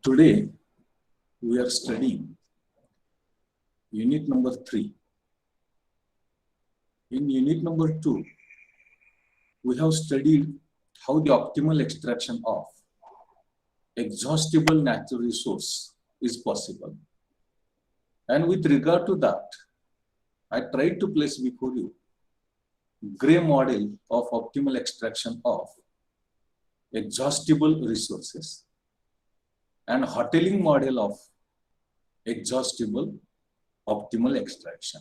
Today, we are studying unit number 3. In unit number 2, we have studied how the optimal extraction of exhaustible natural resource is possible. And with regard to that, I tried to place before you Gray model of optimal extraction of exhaustible resources and Hotelling model of exhaustible optimal extraction.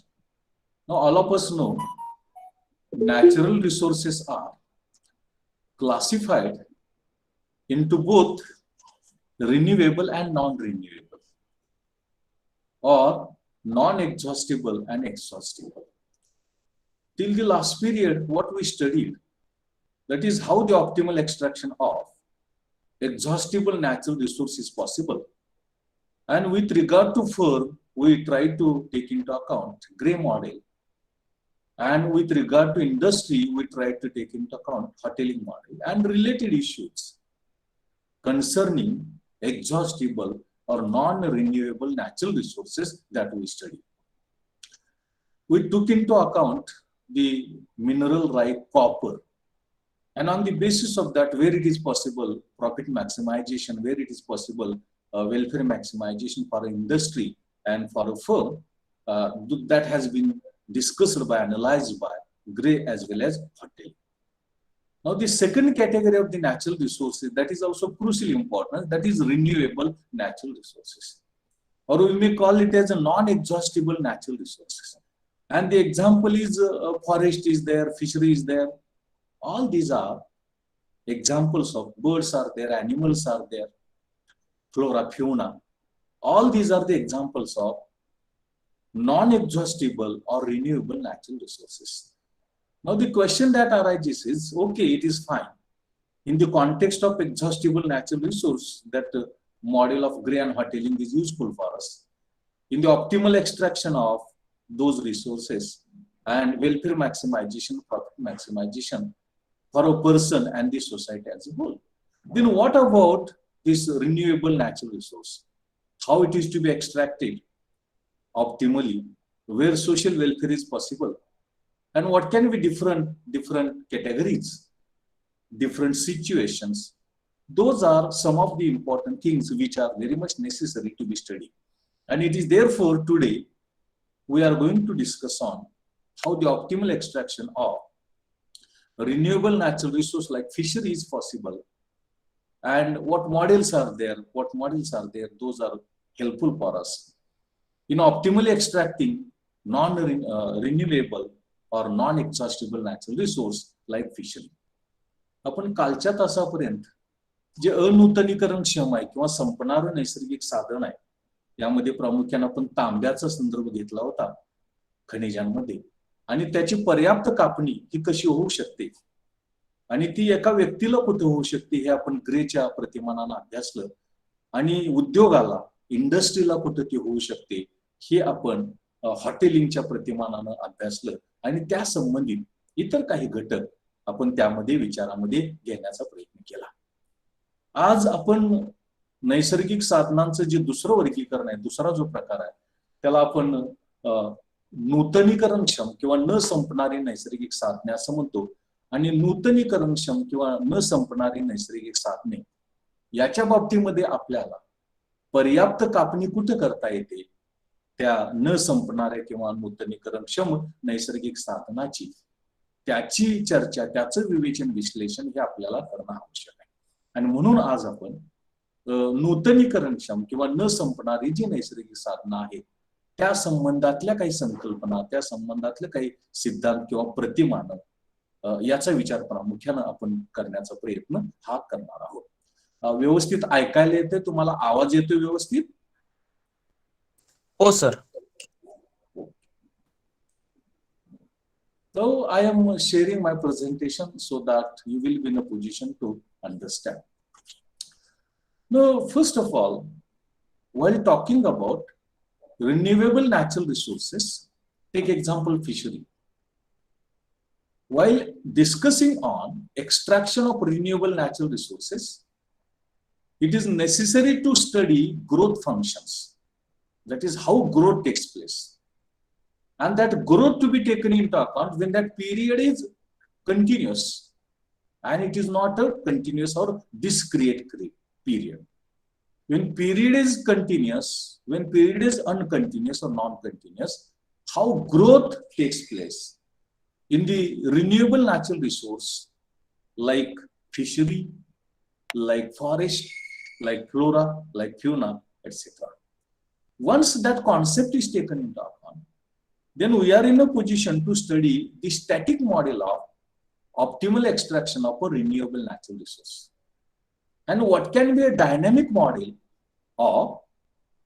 Now, all of us know natural resources are classified into both renewable and non-renewable, or non-exhaustible and exhaustible. Till the last period, what we studied, that is how the optimal extraction of exhaustible natural resource is possible. And with regard to firm, we try to take into account Gray model. And with regard to industry, we try to take into account Hotelling model and related issues concerning exhaustible or non-renewable natural resources that we study. We took into account the mineral like copper, and on the basis of that, where it is possible profit maximization, where it is possible welfare maximization for industry and for a firm, that has been discussed by, analyzed by Gray as well as Hotelling. Now, the second category of the natural resources that is also crucially important, that is renewable natural resources, or we may call it as a non-exhaustible natural resources. And the example is forest is there, fishery is there. All these are examples of birds are there, animals are there, flora, fauna. All these are the examples of non-exhaustible or renewable natural resources. Now, the question that arises is, okay, it is fine. In the context of exhaustible natural resource, that model of Gray and Hotelling is useful for us. In the optimal extraction of those resources and welfare maximization, profit maximization for a person and the society as a whole. Then what about this renewable natural resource? How it is to be extracted optimally, where social welfare is possible, and what can be different categories, different situations. Those are some of the important things which are very much necessary to be studied. And it is therefore today we are going to discuss on how the optimal extraction of renewable natural resource like fishery is possible, and what models are there, those are helpful for us in optimally extracting non-renewable or non-exhaustible natural resource like fishery. आपण कालच्या तासापर्यंत जे अनूतनीकरणक्षम आहे किंवा संपणारं नैसर्गिक साधन आहे, यामध्ये प्रामुख्याने आपण तांब्याचा संदर्भ घेतला होता खनिजांमध्ये, आणि त्याची पर्याप्त कापणी ही कशी होऊ शकते आणि ती एका व्यक्तीला कुठे होऊ शकते हे आपण ग्रेच्या प्रतिमानानं अभ्यासलं, आणि उद्योगाला इंडस्ट्रीला कुठे ती होऊ शकते हे आपण हॉटेलिंगच्या प्रतिमानानं अभ्यासलं, आणि त्या संबंधित इतर काही घटक आपण त्यामध्ये विचारामध्ये घेण्याचा प्रयत्न केला. आज आपण नैसर्गिक साधनांचं जे दुसरं वर्गीकरण आहे, दुसरा जो प्रकार आहे, त्याला आपण नूतनीकरणक्षम किंवा न संपणारी नैसर्गिक साधने असं म्हणतो. आणि नूतनीकरणक्षम किंवा न संपणारी नैसर्गिक साधने याच्या बाबतीमध्ये आपल्याला पर्याप्त कापणी कुठे करता येते, त्या न संपणाऱ्या किंवा नूतनीकरणक्षम नैसर्गिक साधनाची त्याची चर्चा, त्याचं विवेचन, विश्लेषण हे आपल्याला करणं आवश्यक आहे. आणि म्हणून आज आपण नूतनीकरणक्षम किंवा न संपणारी जी नैसर्गिक साधनं आहेत त्या संबंधातल्या काही संकल्पना, त्या संबंधातले काही सिद्धांत किंवा प्रतिमान याचा विचार प्रामुख्यानं आपण करण्याचा प्रयत्न हा करणार आहोत. व्यवस्थित ऐकायला येते तुम्हाला? आवाज येतो व्यवस्थित? हो sir. So I am sharing my presentation so that you will be in a position to understand. Now, first of all, while talking about renewable natural resources, take example fishery. While discussing on extraction of renewable natural resources, it is necessary to study growth functions. That is how growth takes place. And that growth to be taken into account when that period is continuous and it is not a continuous or discrete period. When period is continuous, when period is uncontinuous or non-continuous, how growth takes place in the renewable natural resource like fishery, like forest, like flora, like fauna, etc. Once that concept is taken into account, then we are in a position to study the static model of optimal extraction of a renewable natural resource. And what can be a dynamic model of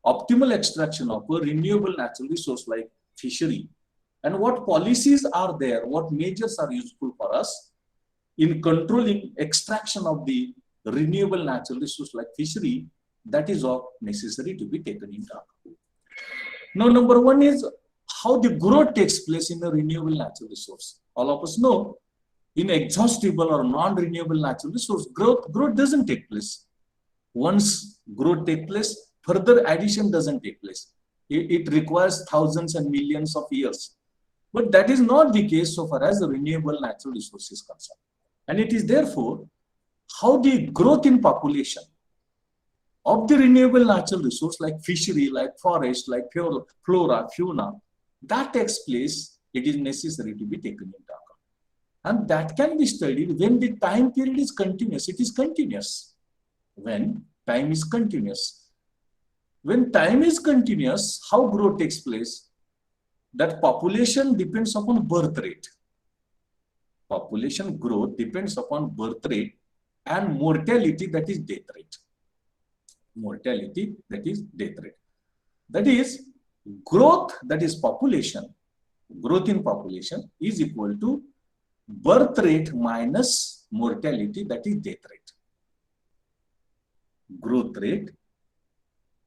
optimal extraction of a renewable natural resource like fishery, and what policies are there, what measures are useful for us in controlling extraction of the renewable natural resource like fishery, that is all necessary to be taken into account. Now, number one is how the growth takes place in a renewable natural resource. All of us know in exhaustible or non-renewable natural resource, growth doesn't take place. Once growth takes place, further addition doesn't take place. It requires thousands and millions of years. But that is not the case so far as the renewable natural resource is concerned. And it is therefore how the growth in population of the renewable natural resource like fishery, like forest, like flora, fauna, that takes place, it is necessary to be taken into account. And that can be studied when the time period is continuous. It is continuous. When time is continuous. When time is continuous, how growth takes place? That population depends upon birth rate. Population growth depends upon birth rate and mortality, that is death rate. Mortality, that is death rate. That is growth, that is population. Growth in population is equal to birth rate minus mortality, that is death rate. Growth rate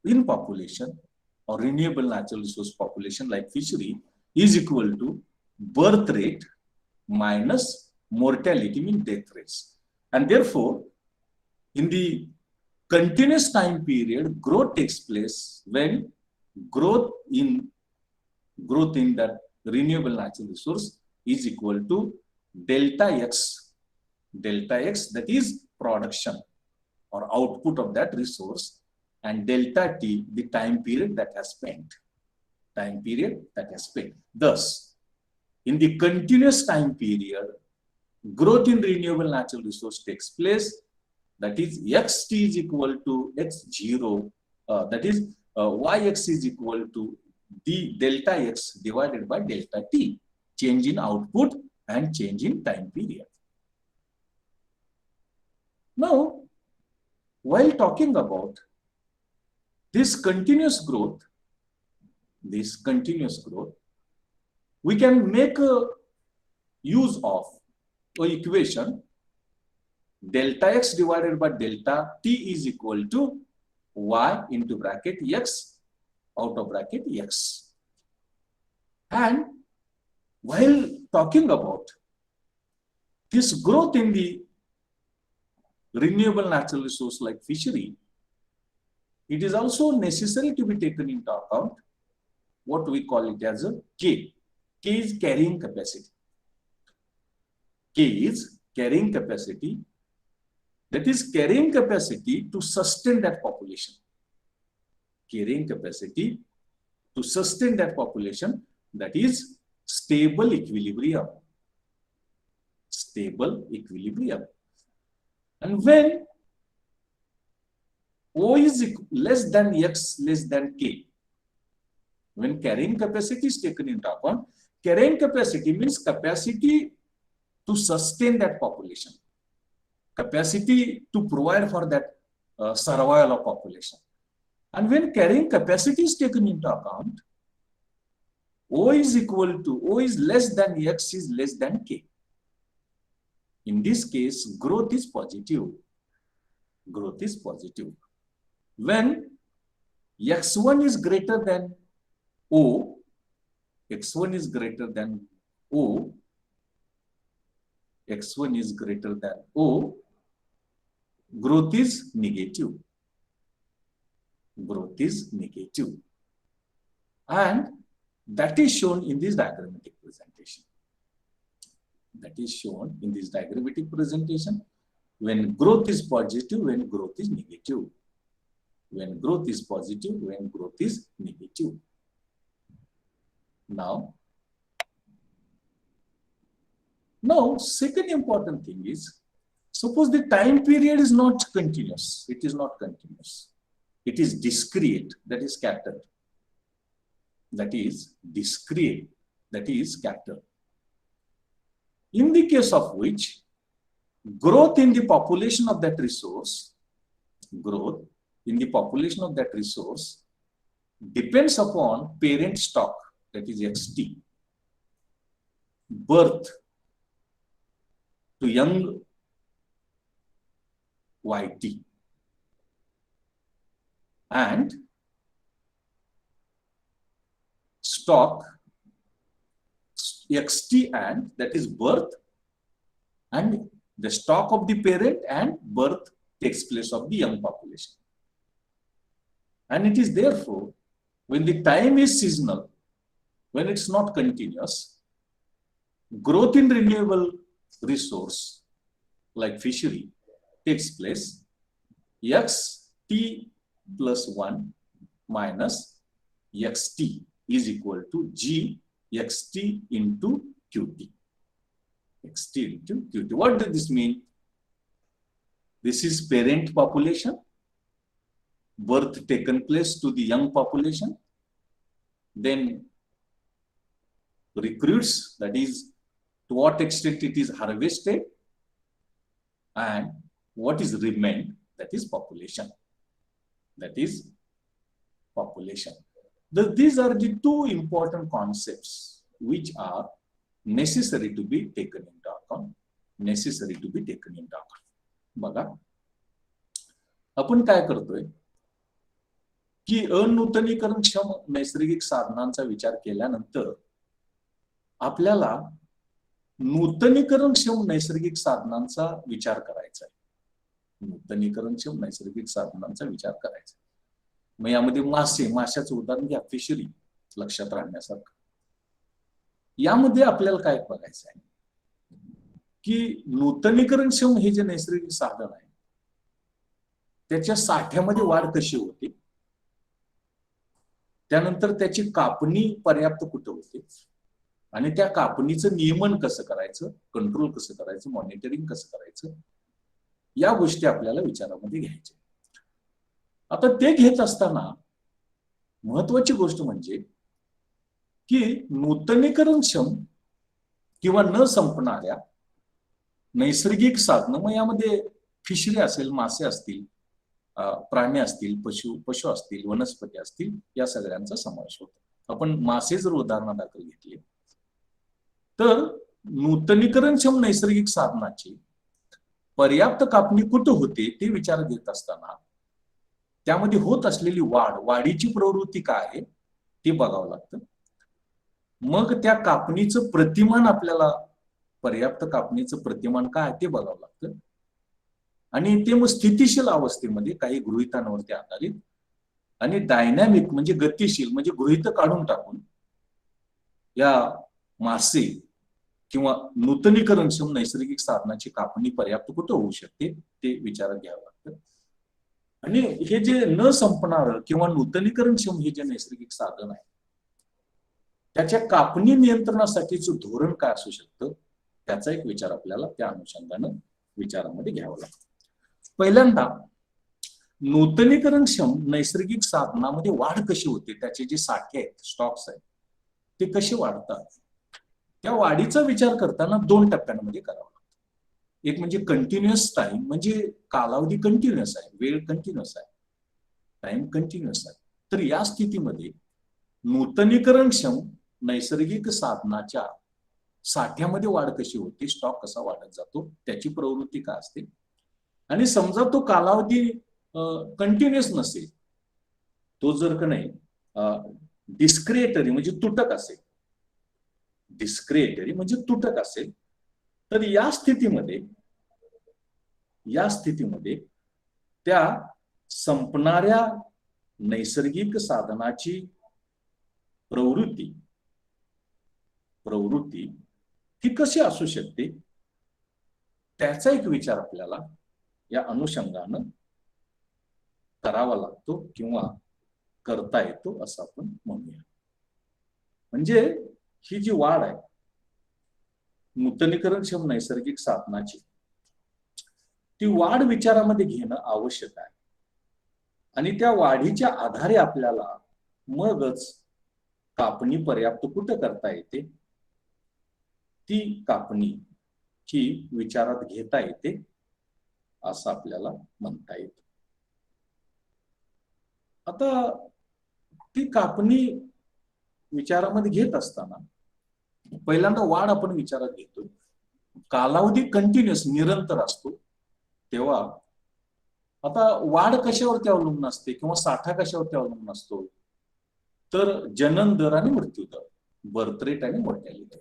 in population or renewable natural resource population like fishery is equal to birth rate minus mortality, means death rates. And therefore, in the continuous time period, growth takes place when growth in that renewable natural resource is equal to delta x, that is production or output of that resource, and delta t, the time period that has spent. Thus, in the continuous time period, growth in renewable natural resource takes place, that is xt is equal to x0, that is yx is equal to the delta x divided by delta t, change in output and change in time period. Now, while talking about this continuous growth, we can make a use of an equation delta x divided by delta t is equal to y into bracket x out of bracket x. And while talking about this growth in the renewable natural resource like fishery, it is also necessary to be taken into account what we call it as a K. K is carrying capacity. K is carrying capacity, that is carrying capacity to sustain that population. Carrying capacity to sustain that population, that is stable equilibrium. Stable equilibrium. And when O is less than x less than K, when carrying capacity is taken into account, carrying capacity means capacity to sustain that population, capacity to provide for that survival of population. And when carrying capacity is taken into account, O is less than x is less than K. In this case, growth is positive. Growth is positive. When x1 is greater than O, x1 is greater than O, x1 is greater than O, growth is negative. growth is negative. And that is shown in this diagrammatic presentation. That is shown in this diagrammatic presentation. When growth is positive, when growth is negative. When growth is positive, when growth is negative. Now, second important thing is, suppose the time period is not continuous. It is not continuous. It is discrete, that is scattered. That is discrete, that is scattered. In the case of which, growth in the population of that resource, growth in the population of that resource depends upon parent stock, that is XT, birth to young YT, and stock XT, and that is birth and the stock of the parent and birth takes place of the young population. And it is therefore, when the time is seasonal, when it's not continuous, growth in renewable resource like fishery takes place XT plus 1 minus XT is equal to G XT into QT. XT into QT. What does this mean? This is parent population, birth taken place to the young population, then recruits, that is to what extent it is harvested, and what is remained, that is population. That is population. These are the two important concepts which are necessary to be taken into account. Necessary to be taken into account. बघा, आपण काय करतोय की अनूतनीकरणक्षम नैसर्गिक साधनांचा विचार केल्यानंतर आपल्याला नूतनीकरणक्षम नैसर्गिक साधनांचा विचार करायचा आहे. नूतनीकरणक्षम नैसर्गिक साधनांचा विचार करायचा. मग यामध्ये माशाचं उदाहरण घ्या, फिशरी, लक्षात राहण्यासारखं. यामध्ये आपल्याला काय बघायचं आहे की नूतनीकरणक्षम हे जे नैसर्गिक साधन आहे त्याच्या साठ्यामध्ये वाढ कशी होते, त्यानंतर त्याची कापणी पर्याप्त कुठं होते, आणि त्या कापणीचं नियमन कसं करायचं, कंट्रोल कसं करायचं, मॉनिटरिंग कसं करायचं, या गोष्टी आपल्याला विचारामध्ये घ्यायच्या. आता ते घेत असताना महत्वाची गोष्ट म्हणजे की नूतनीकरणक्षम किंवा न संपणाऱ्या नैसर्गिक साधनं, मग यामध्ये फिशरी असेल, मासे असतील, प्राणी असतील, पशु असतील, वनस्पती असतील, या सगळ्यांचा समावेश होतो. आपण मासे जर उदाहरणादाखल घेतले तर नूतनीकरणक्षम नैसर्गिक साधनाची पर्याप्त कापणी कुठं होते ते विचार घेत असताना त्यामध्ये होत असलेली वाढीची प्रवृत्ती काय आहे ते बघावं लागतं. मग त्या कापणीचं प्रतिमान, आपल्याला पर्याप्त कापणीचं प्रतिमान काय ते बघावं लागतं. आणि ते मग स्थितिशील अवस्थेमध्ये काही गृहीतांवरती आधारित आणि डायनॅमिक म्हणजे गतिशील म्हणजे गृहीत काढून टाकून या मासे किंवा नूतनीकरणक्षम नैसर्गिक साधनाची कापणी पर्याप्त कुठं होऊ शकते ते विचारात घ्यावं लागतं. आणि हे जे न संपणार किंवा नूतनीकरणक्षम हे जे नैसर्गिक साधन आहे त्याच्या कापणी नियंत्रणासाठीचं धोरण काय असू शकतं त्याचा एक विचार आपल्याला त्या अनुषंगानं विचारामध्ये घ्यावा लागतो. पहिल्यांदा नूतनीकरणक्षम नैसर्गिक साधनामध्ये वाढ कशी होते, त्याचे जे साठे आहेत, स्टॉक्स आहेत, ते कसे वाढतात, त्या वाढीचा विचार करताना दोन टप्प्यांमध्ये करावा लागतो. एक म्हणजे कंटिन्युअस टाइम, म्हणजे कालावधी कंटिन्युअस आहे, वेळ कंटिन्युअस आहे, टाइम कंटिन्युअस आहे. तर या स्थितीमध्ये नूतनीकरणक्षम नैसर्गिक साधनाच्या साठ्यामध्ये वाढ कशी होते, स्टॉक कसा वाढत जातो, त्याची प्रवृत्ती काय असते. आणि समजा तो कालावधी कंटिन्युअस नसेल, तो जर का नाही डिस्क्रिएटरी म्हणजे तुटक असेल, डिस्क्रिएटरी म्हणजे तुटक असेल, तर या स्थितीमध्ये त्या संपणाऱ्या नैसर्गिक साधनाची प्रवृत्ती ही कशी असू शकते, त्याचा एक विचार आपल्याला या अनुषंगानं करावा लागतो किंवा करता येतो असं आपण म्हणूया. म्हणजे ही जी वाढ आहे नूतनीकरणक्षम नैसर्गिक साधनाची, ती वाढ विचारामध्ये घेणं आवश्यक आहे. आणि त्या वाढीच्या आधारे आपल्याला मगच कापणी पर्याप्त कुठं करता येते, ती कापणी ही विचारात घेता येते असं आपल्याला म्हणता येतं. आता ती कापणी विचारामध्ये घेत असताना पहिल्यांदा वाढ आपण विचारात घेतो, कालावधी कंटिन्युअस निरंतर असतो. तेव्हा आता वाढ कशावरती अवलंबून असते किंवा साठा कशावरती अवलंबून असतो, तर जनन दर आणि मृत्यू दर, बर्थ रेट आणि मॉर्टॅलिटी.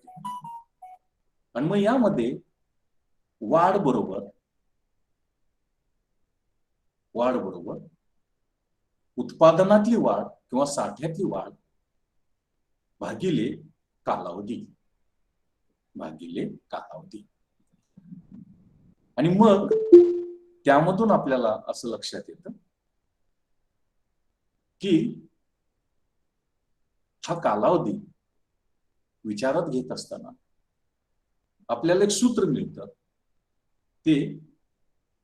आणि मग यामध्ये वाढ बरोबर उत्पादनातली वाढ किंवा साठ्यातली वाढ भागिले कालावधी आणि मग त्यामधून आपल्याला असं लक्षात येतं की हा कालावधी विचारात घेत असताना आपल्याला एक सूत्र मिळतं, ते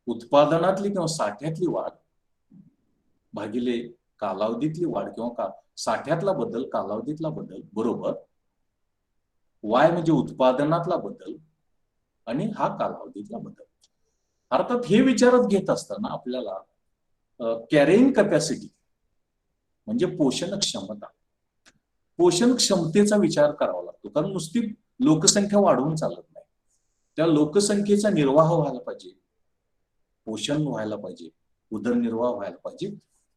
उत्पादनातली किंवा साठ्यातली वाढ भागिले कालावधीतली वाढ किंवा साठ्यातला बदल कालावधीतला बदल बरोबर वाय म्हणजे उत्पादनातला बदल आणि हा कालावधीतला बदल. अर्थात हे विचारात घेत असताना आपल्याला कॅरिंग कॅपॅसिटी म्हणजे पोषण क्षमतेचा विचार करावा लागतो. कारण नुसती लोकसंख्या वाढवून चालत नाही, त्या लोकसंख्येचा निर्वाह व्हायला पाहिजे, पोषण व्हायला पाहिजे, उदरनिर्वाह व्हायला पाहिजे.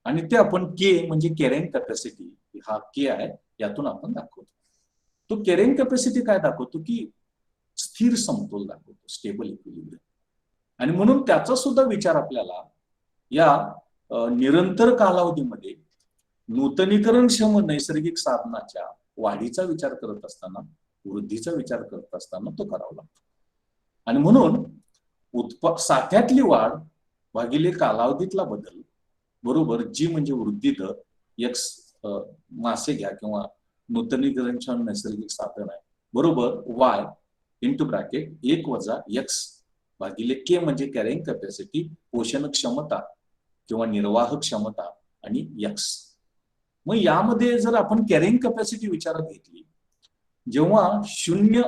आणि ते आपण के म्हणजे कॅरिंग कॅपॅसिटी, हा के आहे, यातून आपण दाखवतो. तो कॅरिंग कॅपॅसिटी काय दाखवतो की स्थिर समतोल दाखवतो, स्टेबल इक्विलिब्रियम. आणि म्हणून त्याचा सुद्धा विचार आपल्याला या निरंतर कालावधीमध्ये नूतनीकरणक्षम नैसर्गिक साधनाच्या वाढीचा विचार करत असताना, वृद्धीचा विचार करत असताना तो करावा लागतो. आणि म्हणून साठ्यातली वाढ भागिले कालावधीतला बदल बरोबर जी म्हणजे वृद्धी दर, एक्स मासे घ्या किंवा नूतनीकरणक्षम नैसर्गिक साधन आहे, बरोबर वाय इंटू ब्रॅकेट 1 वजा एक्स भागिले के म्हणजे कॅरिंग कॅपॅसिटी, पोषण क्षमता किंवा निर्वाह क्षमता आणि एक्स. मग यामध्ये जर आपण कॅरिंग कॅपॅसिटी विचारात घेतली, जेव्हा 0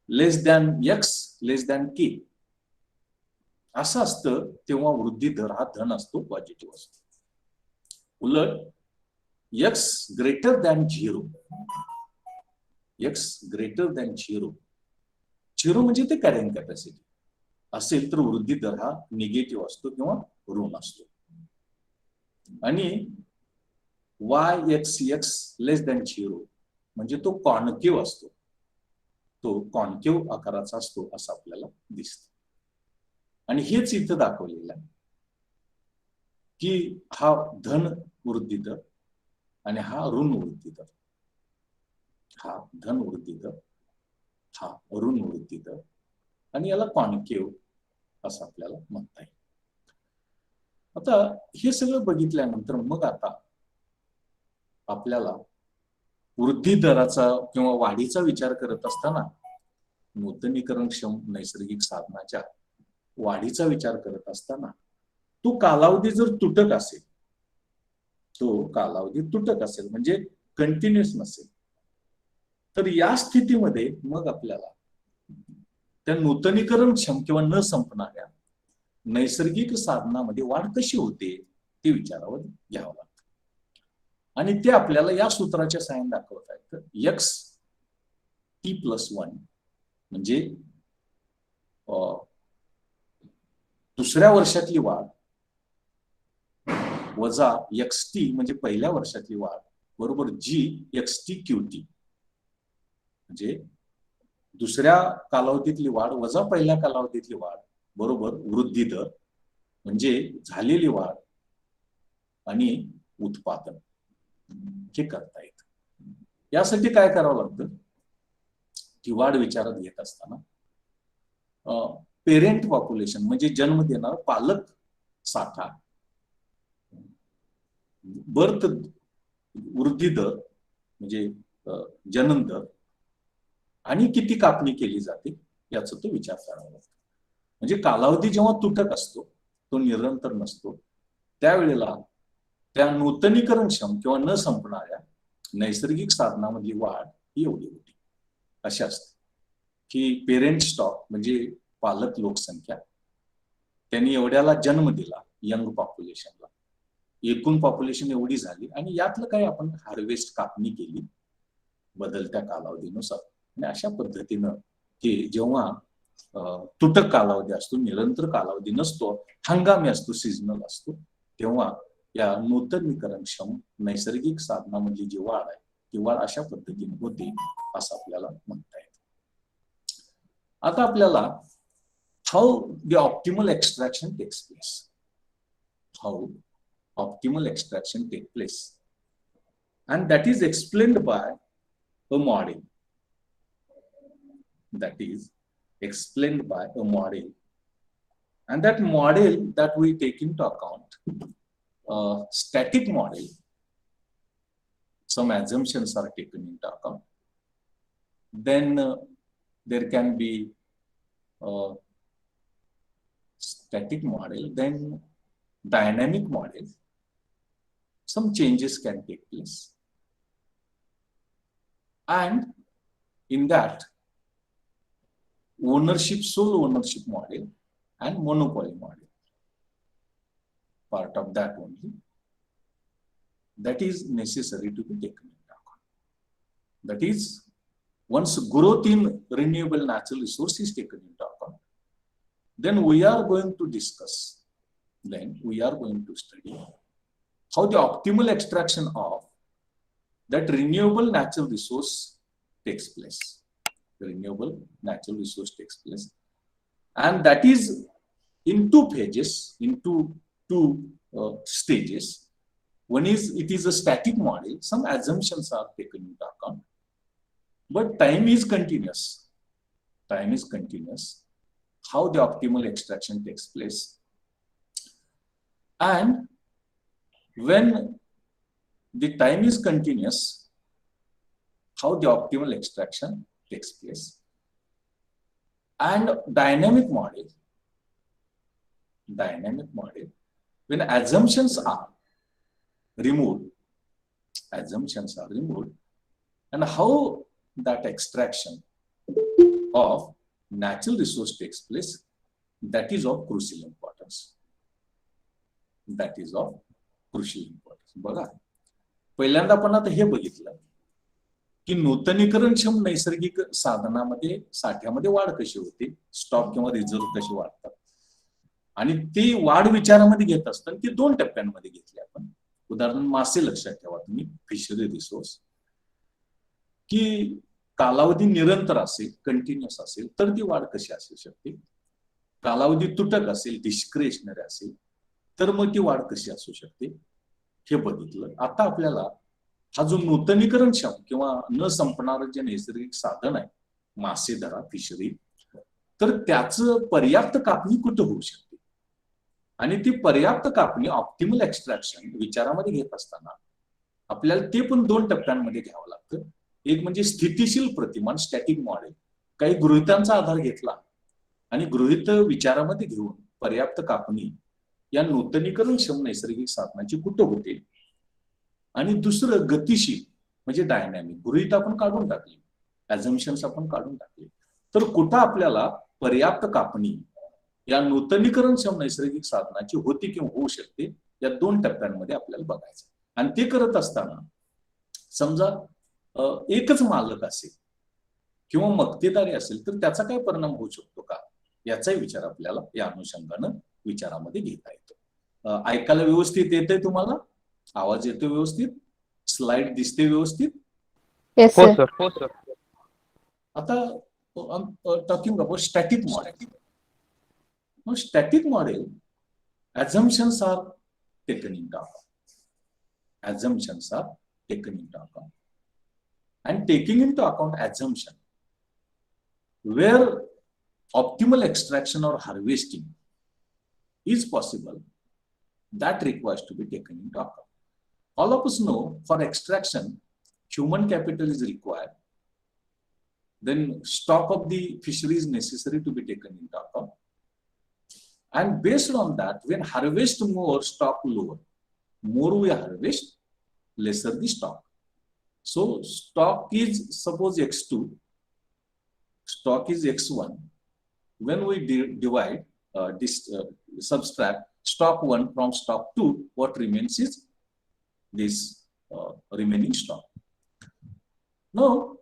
लेस दॅन एक्स लेस दॅन के असं असतं, तेव्हा वृद्धी दर हा धन असतो, पॉझिटिव्ह असतो. उलट एक्स ग्रेटर दॅन 0 म्हणजे ते कॅरिंग कॅपॅसिटी असेल तर वृद्धी दर हा निगेटिव्ह असतो किंवा ऋण असतो. आणि वाय एक्स लेस दॅन 0 म्हणजे तो कॉन्केव्ह असतो, तो कॉन्केव्ह आकाराचा असतो असं आपल्याला दिसतं. आणि हेच इथं दाखवलेलं आहे की हा धन वृद्धी दर आणि हा ऋण वृद्धी दर, हा धन वृद्धी दर, हा ऋण वृद्धी दर, आणि याला कॉन्केव्ह असं आपल्याला म्हणता येईल. आता हे सगळं बघितल्यानंतर मग आता आपल्याला वृद्धी दराचा किंवा वाढीचा विचार करत असताना नूतनीकरणक्षम नैसर्गिक साधनाच्या वाढीचा विचार करत असताना तो कालावधी जर तुटक असेल म्हणजे कंटिन्युअस नसेल, तर या स्थितीमध्ये मग आपल्याला त्या नूतनीकरणक्षम किंवा न संपणाऱ्या नैसर्गिक साधनामध्ये वाढ कशी होते ते विचारावर घ्यावं लागतं. आणि ते आपल्याला या सूत्राच्या साहाय्याने दाखवता येतं. एक्स टी प्लस 1 म्हणजे दुसऱ्या वर्षातली वाढ वजा एक्स टी म्हणजे पहिल्या वर्षातली वाढ बरोबर जी एक्स टी क्यू टी म्हणजे दुसऱ्या कालावधीतली वाढ वजा पहिल्या कालावधीतली वाढ बरोबर वृद्धी दर म्हणजे झालेली वाढ आणि उत्पादन हे करता येतं. यासाठी काय करावं लागतं की वाढ विचारात घेत असताना पेरेंट पॉप्युलेशन म्हणजे जन्म देणारा पालक साठा, बर्थ वृद्धी दर म्हणजे जनन दर आणि किती कापणी केली जाते याचा तो विचार करावा लागतो. म्हणजे कालावधी जेव्हा तुटक असतो, तो निरंतर नसतो, त्यावेळेला त्या नूतनीकरणक्षम किंवा न संपणाऱ्या नैसर्गिक साधनामधली वाढ ही एवढी होती. अशी असते की पेरेंट स्टॉक म्हणजे पालक लोकसंख्या, त्यांनी एवढ्याला जन्म दिला यंग पॉप्युलेशनला, एकूण पॉप्युलेशन एवढी झाली आणि यातलं काही आपण हार्वेस्ट कापणी केली बदलत्या कालावधीनुसार. आणि अशा पद्धतीनं की जेव्हा तुटक कालावधी असतो, निरंतर कालावधी नसतो, हंगामी असतो, सीझनल असतो, तेव्हा या नूतनीकरणक्षम नैसर्गिक साधनामधली जी वाढ आहे ती वाढ अशा पद्धतीने होते असं आपल्याला म्हणता येतं. आता आपल्याला how the optimal extraction takes place, how optimal extraction take place, and that is explained by a model, that is explained by a model, and that model that we take into account static model, some assumptions are taken into account, then there can be static model, then dynamic model, some changes can take place, and in that ownership, sole ownership model and monopoly model, part of that only, that is necessary to be taken into account. That is, once growth in renewable natural resource is taken into account, then we are going to discuss, then we are going to study how the optimal extraction of that renewable natural resource takes place. The renewable natural resource takes place, and that is in two phases, into two stages. One is, it is a static model, some assumptions are taken into account, but time is continuous. Time is continuous. How the optimal extraction takes place, and when the time is continuous, how the optimal extraction takes place, and dynamic model, when assumptions are removed, and how that extraction of natural resource takes place, that is of crucial importance. That is of crucial importance. बघा, पहिल्यांदा आपण आता हे बघितलं की नूतनीकरणक्षम नैसर्गिक साधनामध्ये साठ्यामध्ये वाढ कशी होते, स्टॉक किंवा रिझर्व्ह कशी वाढतात, आणि ती वाढ विचारामध्ये घेत असताना ती दोन टप्प्यांमध्ये घेतली आपण. उदाहरण मासे लक्षात ठेवा तुम्ही, फिशरी रिसोर्स, की कालावधी निरंतर असेल, कंटिन्युअस असेल तर ती वाढ कशी असू शकते, कालावधी तुटक असेल, डिस्क्रिशनरी असेल तर मग ती वाढ कशी असू शकते हे बघितलं. आता आपल्याला हा जो नूतनीकरणक्षम किंवा न संपणारं जे नैसर्गिक साधन आहे, मासे धरा, फिशरी, तर त्याचं पर्याप्त कापणी कुठं होऊ शकते, आणि ती पर्याप्त कापणी ऑप्टिमल एक्सट्रॅक्शन विचारामध्ये घेत असताना आपल्याला ते पण दोन टप्प्यांमध्ये घ्यावं लागतं. एक म्हणजे स्थितीशील प्रतिमान, स्टॅटिक मॉडेल, काही गृहितांचा आधार घेतला आणि गृहित विचारामध्ये घेऊन पर्याप्त कापणी या नूतनीकरणक्षम नैसर्गिक साधनाची कुठं होते, आणि दुसरं गतिशील म्हणजे डायनॅमिक, गृहीत आपण काढून टाकली, अझम्पशन्स आपण काढून टाकले, तर कुठं आपल्याला पर्याप्त कापणी या नूतनीकरणक्षम नैसर्गिक साधनाची होती किंवा होऊ शकते, या दोन टप्प्यांमध्ये आपल्याला बघायचं. आणि ते करत असताना समजा एकच मालक असेल किंवा मक्तेदारी असेल तर त्याचा काय परिणाम होऊ शकतो का, याचाही विचार आपल्याला या अनुषंगानं विचारामध्ये घेता येतो. ऐकायला व्यवस्थित येतंय तुम्हाला? आवाज येतो व्यवस्थित? स्लाइड दिसते व्यवस्थित? हो सर. आता talking about static model. Now, static model assumptions are taken into account. assumptions are taken into account. And taking into account assumption, where optimal extraction or harvesting is possible, that requires to be taken into account. All of us know for extraction, human capital is required. Then stock of the fishery is necessary to be taken into account. And based on that, when harvest more, stock lower. More we harvest, lesser the stock. So stock is, suppose X2, stock is X1. When we divide, subtract stock 1 from stock 2, what remains is this remaining stock. Now,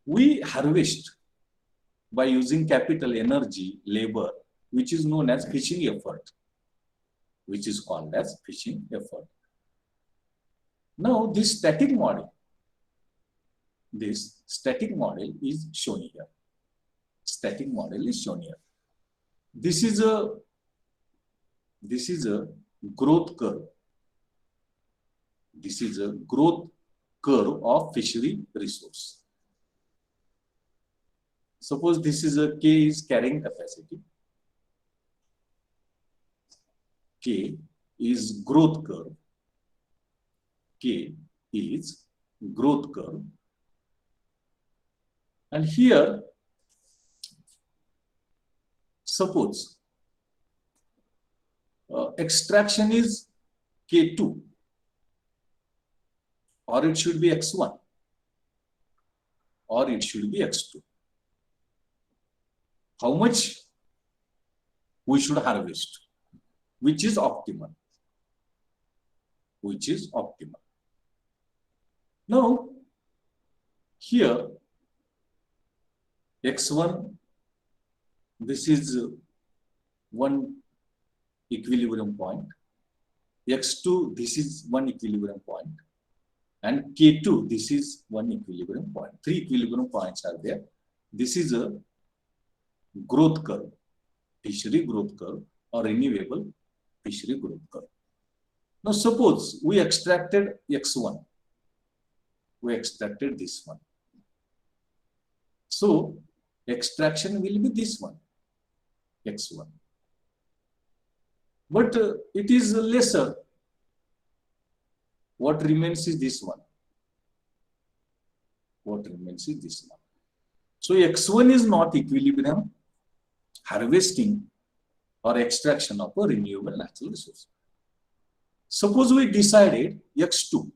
we harvest by using capital, energy, labor, which is known as fishing effort, which is called as fishing effort. Now, this static model is shown here. Static model is shown here. This is a growth curve. This is a growth curve of fishery resource. Suppose this is a K is carrying capacity. K is growth curve. K is growth curve. And here, suppose extraction is K2, or it should be X1, or it should be X2. How much we should harvest, which is optimal, Now, here, X1, this is one equilibrium point. X2, this is one equilibrium point. And K2, this is one equilibrium point. 3 equilibrium points are there. This is a growth curve, fishery growth curve, or renewable fishery growth curve. Now, suppose we extracted X1. We extracted this one. So, extraction will be this one, X1. But it is lesser. What remains is this one. So, X1 is not equilibrium harvesting or extraction of a renewable natural resource. Suppose we decided X2.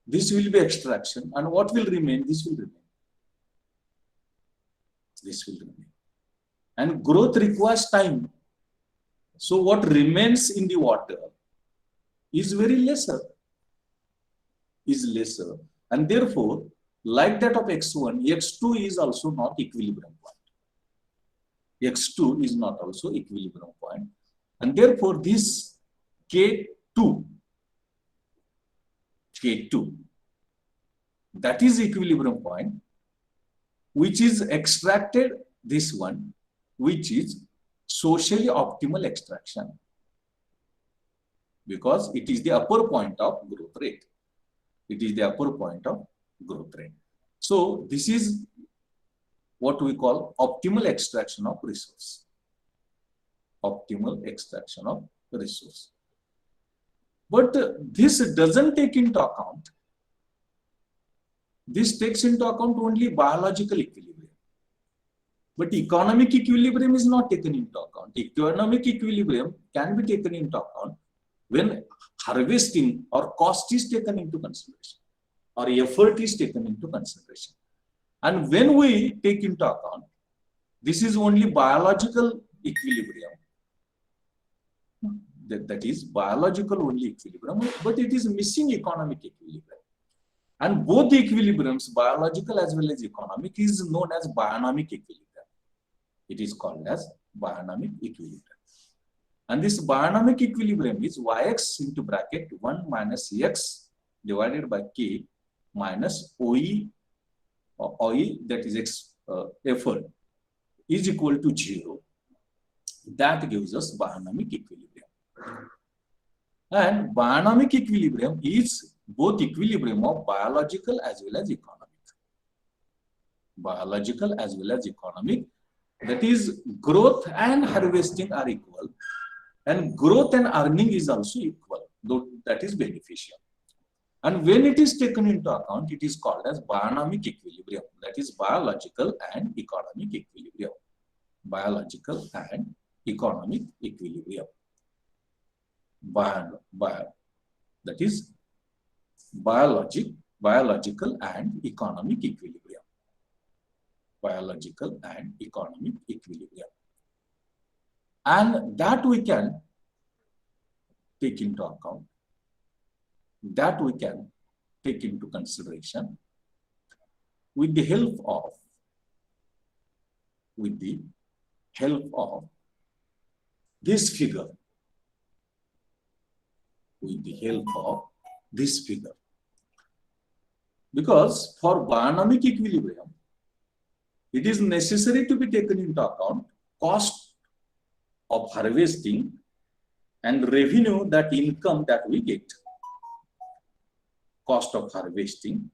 This will be extraction, and what will remain? This will remain. And growth requires time. So what remains in the water is very lesser. And therefore, like that of X1, X2 is also not equilibrium point. And therefore, this K2, that is equilibrium point, which is extracted this one, which is socially optimal extraction, because it is the upper point of growth rate. So this is what we call optimal extraction of resource. But this doesn't take into account. This takes into account only biological equilibrium. But economic equilibrium is not taken into account. Economic equilibrium can be taken into account when harvesting or cost is taken into consideration, or effort is taken into consideration. And when we take into account, this is only biological equilibrium. That is biological only equilibrium, but it is missing economic equilibrium. And both the equilibriums, biological as well as economic, is known as bionomic equilibrium. It is called as bionomic equilibrium. And this bionomic equilibrium is Yx into bracket 1 minus X divided by K minus OE, that is X effort, is equal to 0. That gives us bionomic equilibrium. And bionomic equilibrium is both equilibrium of biological as well as economic. Biological as well as economic. That is, growth and harvesting are equal, and growth and earning is also equal, though that is beneficial. And when it is taken into account, it is called as bionomic equilibrium. That is biological and economic equilibrium. Biological and economic equilibrium. That is biological and economic equilibrium. Biological and economic equilibrium. And that we can take into account, that we can take into consideration with the help of this figure. With the help of this figure. Because for bionomic equilibrium, it is necessary to be taken into account cost of harvesting and revenue, that income that we get. Cost of harvesting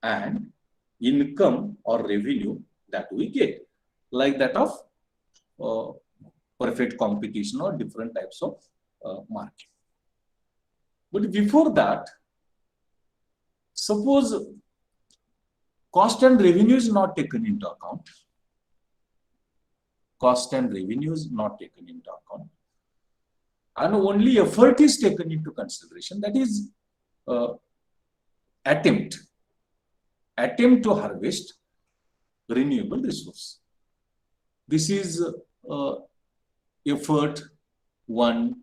and income or revenue that we get, like that of perfect competition or different types of market. But before that, suppose cost and revenue is not taken into account. Cost and revenue is not taken into account. And only effort is taken into consideration. That is attempt to harvest renewable resource. This is effort 1,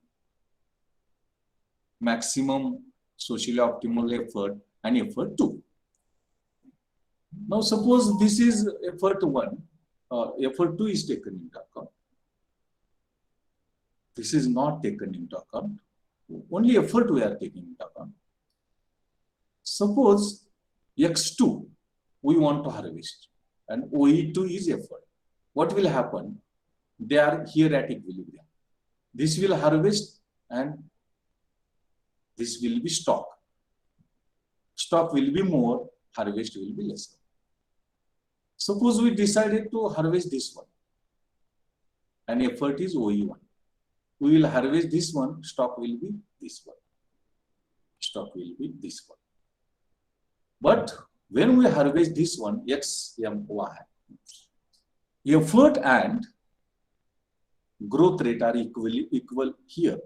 maximum socially optimal effort, and effort 2. Now suppose this is effort 1, effort 2 is taken into account. This is not taken into account. Only effort we are taking into account. Suppose X2 we want to harvest and OE2 is effort. What will happen? They are here at equilibrium. This will harvest and this will be stock. Stock will be more, harvest will be lesser. Suppose we decided to harvest this one and effort is OE1. We will harvest this one, stock will be this one. Stock will be this one. But when we harvest this one, X, M, Y, effort and growth rate are equal here.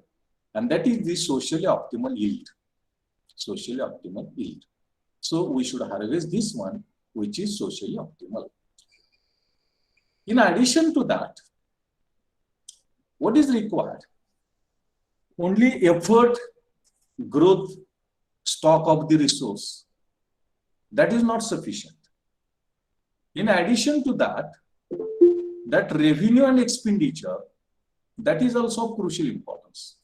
And that is the socially optimal yield. Socially optimal yield. So we should harvest this one, which is socially optimal. In addition to that, what is required? Only effort, growth, stock of the resource. That is not sufficient. In addition to that, that revenue and expenditure, that is also of crucial importance.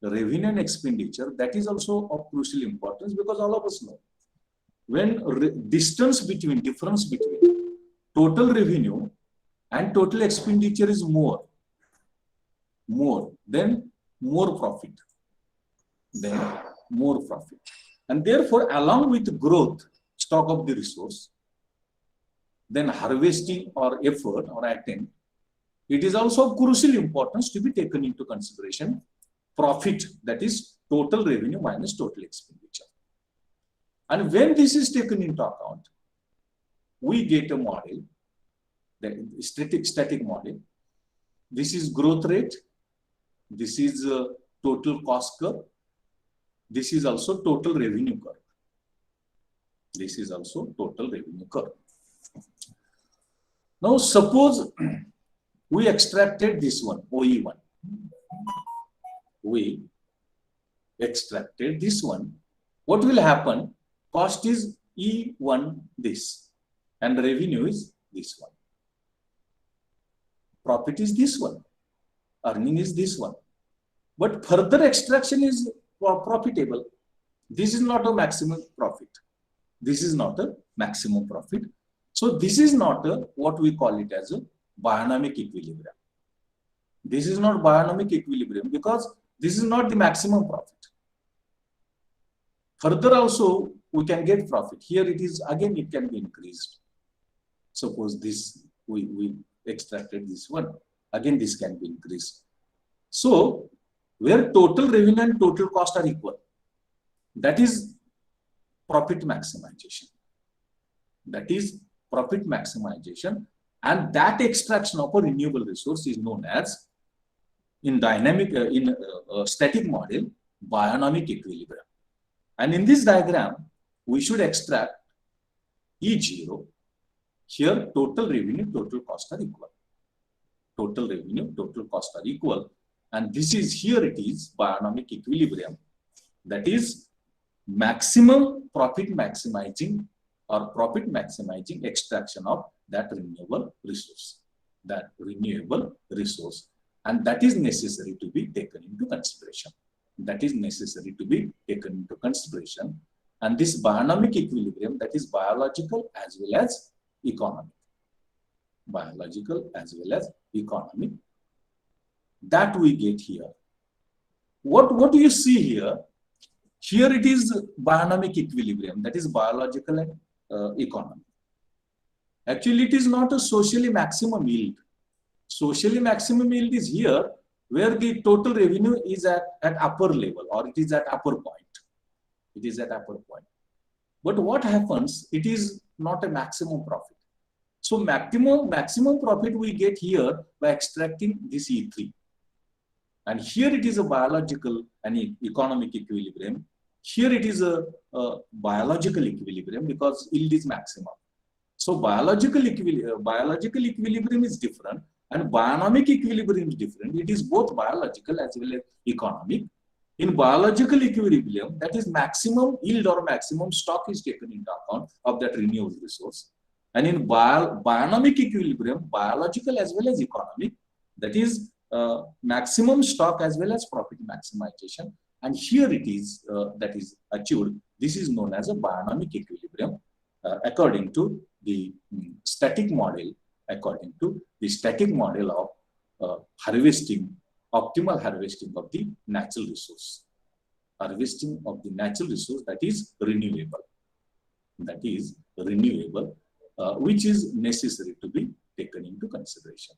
The revenue and expenditure, that is also of crucial importance, because all of us know when difference between total revenue and total expenditure is more, then more profit. And therefore, along with growth, stock of the resource, then harvesting or effort or attempt, it is also of crucial importance to be taken into consideration profit, that is total revenue minus total expenditure. And when this is taken into account, we get a model, the static model. This is growth rate, this is total cost curve, this is also total revenue curve. This is also total revenue curve. Now suppose we extracted this one, OE1. We extracted this one. What will happen? Cost is E1 this and revenue is this one. Profit is this one. Earning is this one. But further extraction is profitable. This is not a maximum profit. This is not a maximum profit. So this is not a, what we call it as a bionomic equilibrium. This is not bionomic equilibrium because this is not the maximum profit. Further also, we can get profit. Here it is, again, it can be increased. Suppose this, we extracted this one. Again, this can be increased. So, where total revenue and total cost are equal, that is profit maximization. That is profit maximization. And that extraction of a renewable resource is known as, in static model, bionomic equilibrium. And in this diagram, we should extract E0. Here, total revenue, total cost are equal. Total revenue, total cost are equal. And this is, here it is bionomic equilibrium. That is maximum profit maximizing or profit maximizing extraction of that renewable resource. That renewable resource. And that is necessary to be taken into consideration. That is necessary to be taken into consideration. And this bionomic equilibrium, that is biological as well as economic. Biological as well as economic. That we get here. What do you see here? Here it is bionomic equilibrium, that is biological and economic. Actually, it is not a socially maximum yield. Socially maximum yield is here, where the total revenue is at upper level, or it is at upper point. It is at upper point. But what happens? It is not a maximum profit. So maximum profit we get here by extracting this E3. And here it is a biological and economic equilibrium. Here it is a biological equilibrium because yield is maximum. So biological equilibrium is different and bionomic equilibrium is different. It is both biological as well as economic. In biological equilibrium, that is maximum yield or maximum stock is taken into account of that renewable resource. And in bionomic equilibrium, biological as well as economic, that is maximum stock as well as profit maximization. And here it is that is achieved. This is known as a bionomic equilibrium according to the static model, of harvesting, optimal harvesting of the natural resource. Harvesting of the natural resource that is renewable. That is renewable, which is necessary to be taken into consideration.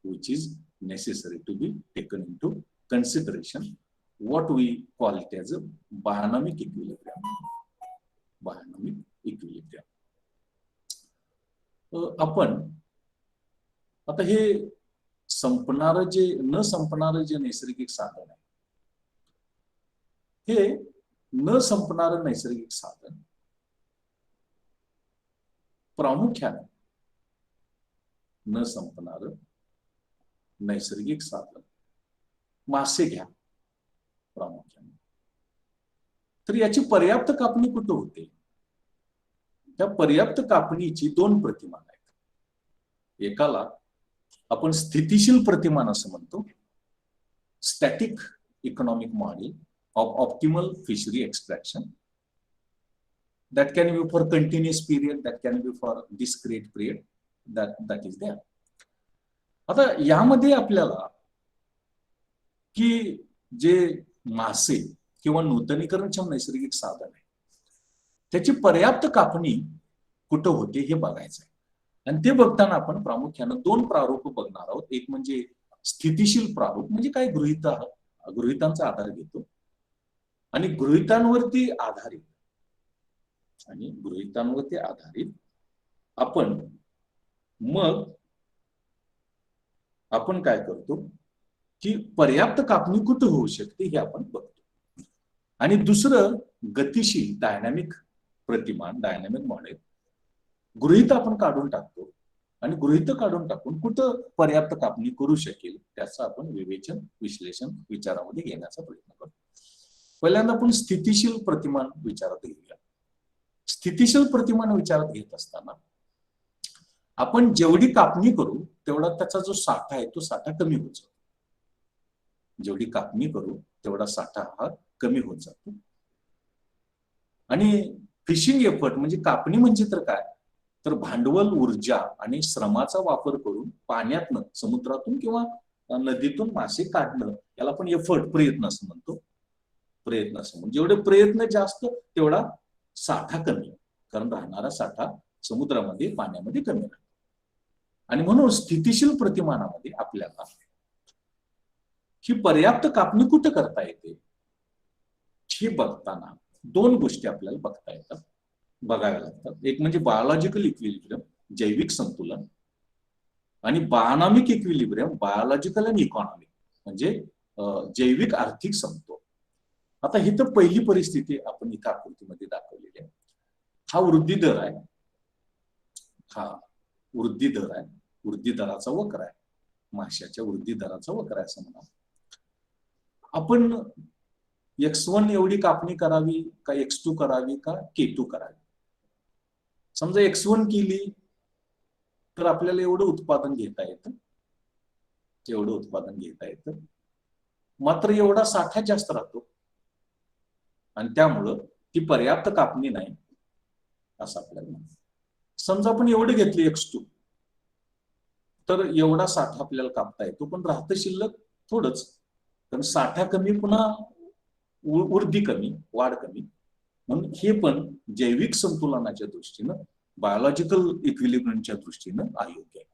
Which is necessary to be taken into consideration. What we call it as a bionomic equilibrium. Bionomic equilibrium. आपण आता हे संपणारं जे न संपणारं जे नैसर्गिक साधन आहे, हे न संपणारं नैसर्गिक साधन प्रामुख्याने न संपणारं नैसर्गिक साधन मासे घ्या प्रामुख्याने. तर याची पर्याप्त कापणी कुठे होते? त्या पर्याप्त कापणीची दोन प्रतिमान आहेत. एकाला आपण स्थितिशील प्रतिमान असं म्हणतो, static economic model of optimal fishery extraction. that can be for continuous period, that can be for discrete period, that is there. आता यामध्ये आपल्याला की जे मासे किंवा नूतनीकरणक्षम नैसर्गिक साधन आहे त्याची पर्याप्त कापणी कुठं होते हे बघायचं आहे. आणि ते बघताना आपण प्रामुख्याने दोन प्रारूप बघणार आहोत. एक म्हणजे स्थितिशील प्रारूप, म्हणजे काय गृहीतांचा आधार घेतो आणि गृहीतांवरती आधारित आपण काय करतो की पर्याप्त कापणी कुठं होऊ शकते हे आपण बघतो. आणि दुसरं गतिशील डायनॅमिक प्रतिमान, डायनॅमिक मॉडेल, गृहीत आपण काढून टाकतो आणि गृहीत काढून टाकून कुठं पर्याप्त कापणी करू शकेल त्याचं आपण विवेचन, विश्लेषण विचारामध्ये घेण्याचा प्रयत्न करतो. पहिल्यांदा आपण स्थितिशील प्रतिमान विचारात घेऊया. स्थितिशील प्रतिमान विचारात घेत असताना आपण जेवढी कापणी करू तेवढा त्याचा जो साठा आहे तो साठा कमी होत जातो. जेवढी कापणी करू तेवढा साठा हा कमी होत जातो. आणि फिशिंग एफर्ट म्हणजे कापणी म्हणजे तर काय, तर भांडवल, ऊर्जा आणि श्रमाचा वापर करून पाण्यातनं, समुद्रातून किंवा नदीतून मासे काढणं, याला आपण एफर्ट, प्रयत्न असं म्हणतो. प्रयत्न असं म्हणजे जेवढे प्रयत्न जास्त तेवढा साठा कमी, कारण राहणारा साठा समुद्रामध्ये, पाण्यामध्ये कमी राहतो. आणि म्हणून स्थितीशील प्रतिमानामध्ये आपल्याला ही पर्याप्त कापणी कुठे करता येते हे बघताना दोन गोष्टी आपल्याला बघता येतात, बघाव्या लागतात. एक म्हणजे बायोलॉजिकल इक्विलिब्रियम, जैविक संतुलन, आणि बायोनॉमिक इक्विलिब्रियम, बायोलॉजिकल आणि इकॉनॉमिक, म्हणजे जैविक आर्थिक समतोल. आता ही तर पहिली परिस्थिती आपण इथं आकृतीमध्ये दाखवलेली आहे. हा वृद्धी दर आहे, हा वृद्धी दर आहे, वृद्धी दराचा वक्र आहे, माशाच्या वृद्धी दराचा वक्र आहे असं म्हणा. आपण X1 एवढी कापणी करावी का X2 करावी का K2 करावी? समजा X1 केली तर आपल्याला एवढं उत्पादन घेता येतं, एवढं उत्पादन घेता येतं, मात्र एवढा साठा जास्त राहतो आणि त्यामुळं ती पर्याप्त कापणी नाही असं आपल्याला म्हणतात. समजा आपण एवढं घेतले X2, तर एवढा साठा आपल्याला कापता येतो, पण राहतं शिल्लक थोडंच, कारण साठा कमी, पुन्हा वृद्धी कमी, वाढ कमी. म्हणून हे पण जैविक संतुलनाच्या दृष्टीनं, बायोलॉजिकल इक्विलिब्रियमच्या दृष्टीनं अयोग्य आहे.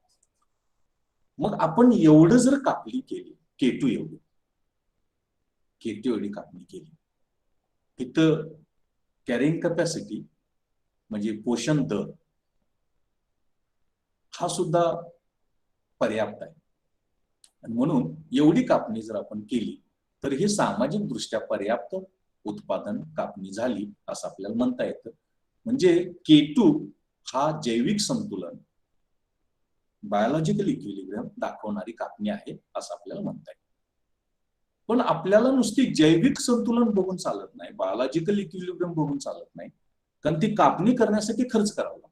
मग आपण एवढं जर कापणी केली, K2 एवढी कापणी केली, तिथं कॅरिंग कॅपॅसिटी म्हणजे पोषण दर हा सुद्धा पर्याप्त आहे. आणि म्हणून एवढी कापणी जर आपण केली तर हे सामाजिक दृष्ट्या पर्याप्त उत्पादन कापणी झाली असं आपल्याला म्हणता येतं. म्हणजे K2 हा जैविक संतुलन, बायोलॉजिकल इक्विलिब्रियम दाखवणारी कापणी आहे असं आपल्याला म्हणता येईल. पण आपल्याला नुसती जैविक संतुलन बघून चालत नाही, बायोलॉजिकल इक्विलिब्रियम बघून चालत नाही, कारण ती कापणी करण्यासाठी खर्च करावा लागतो.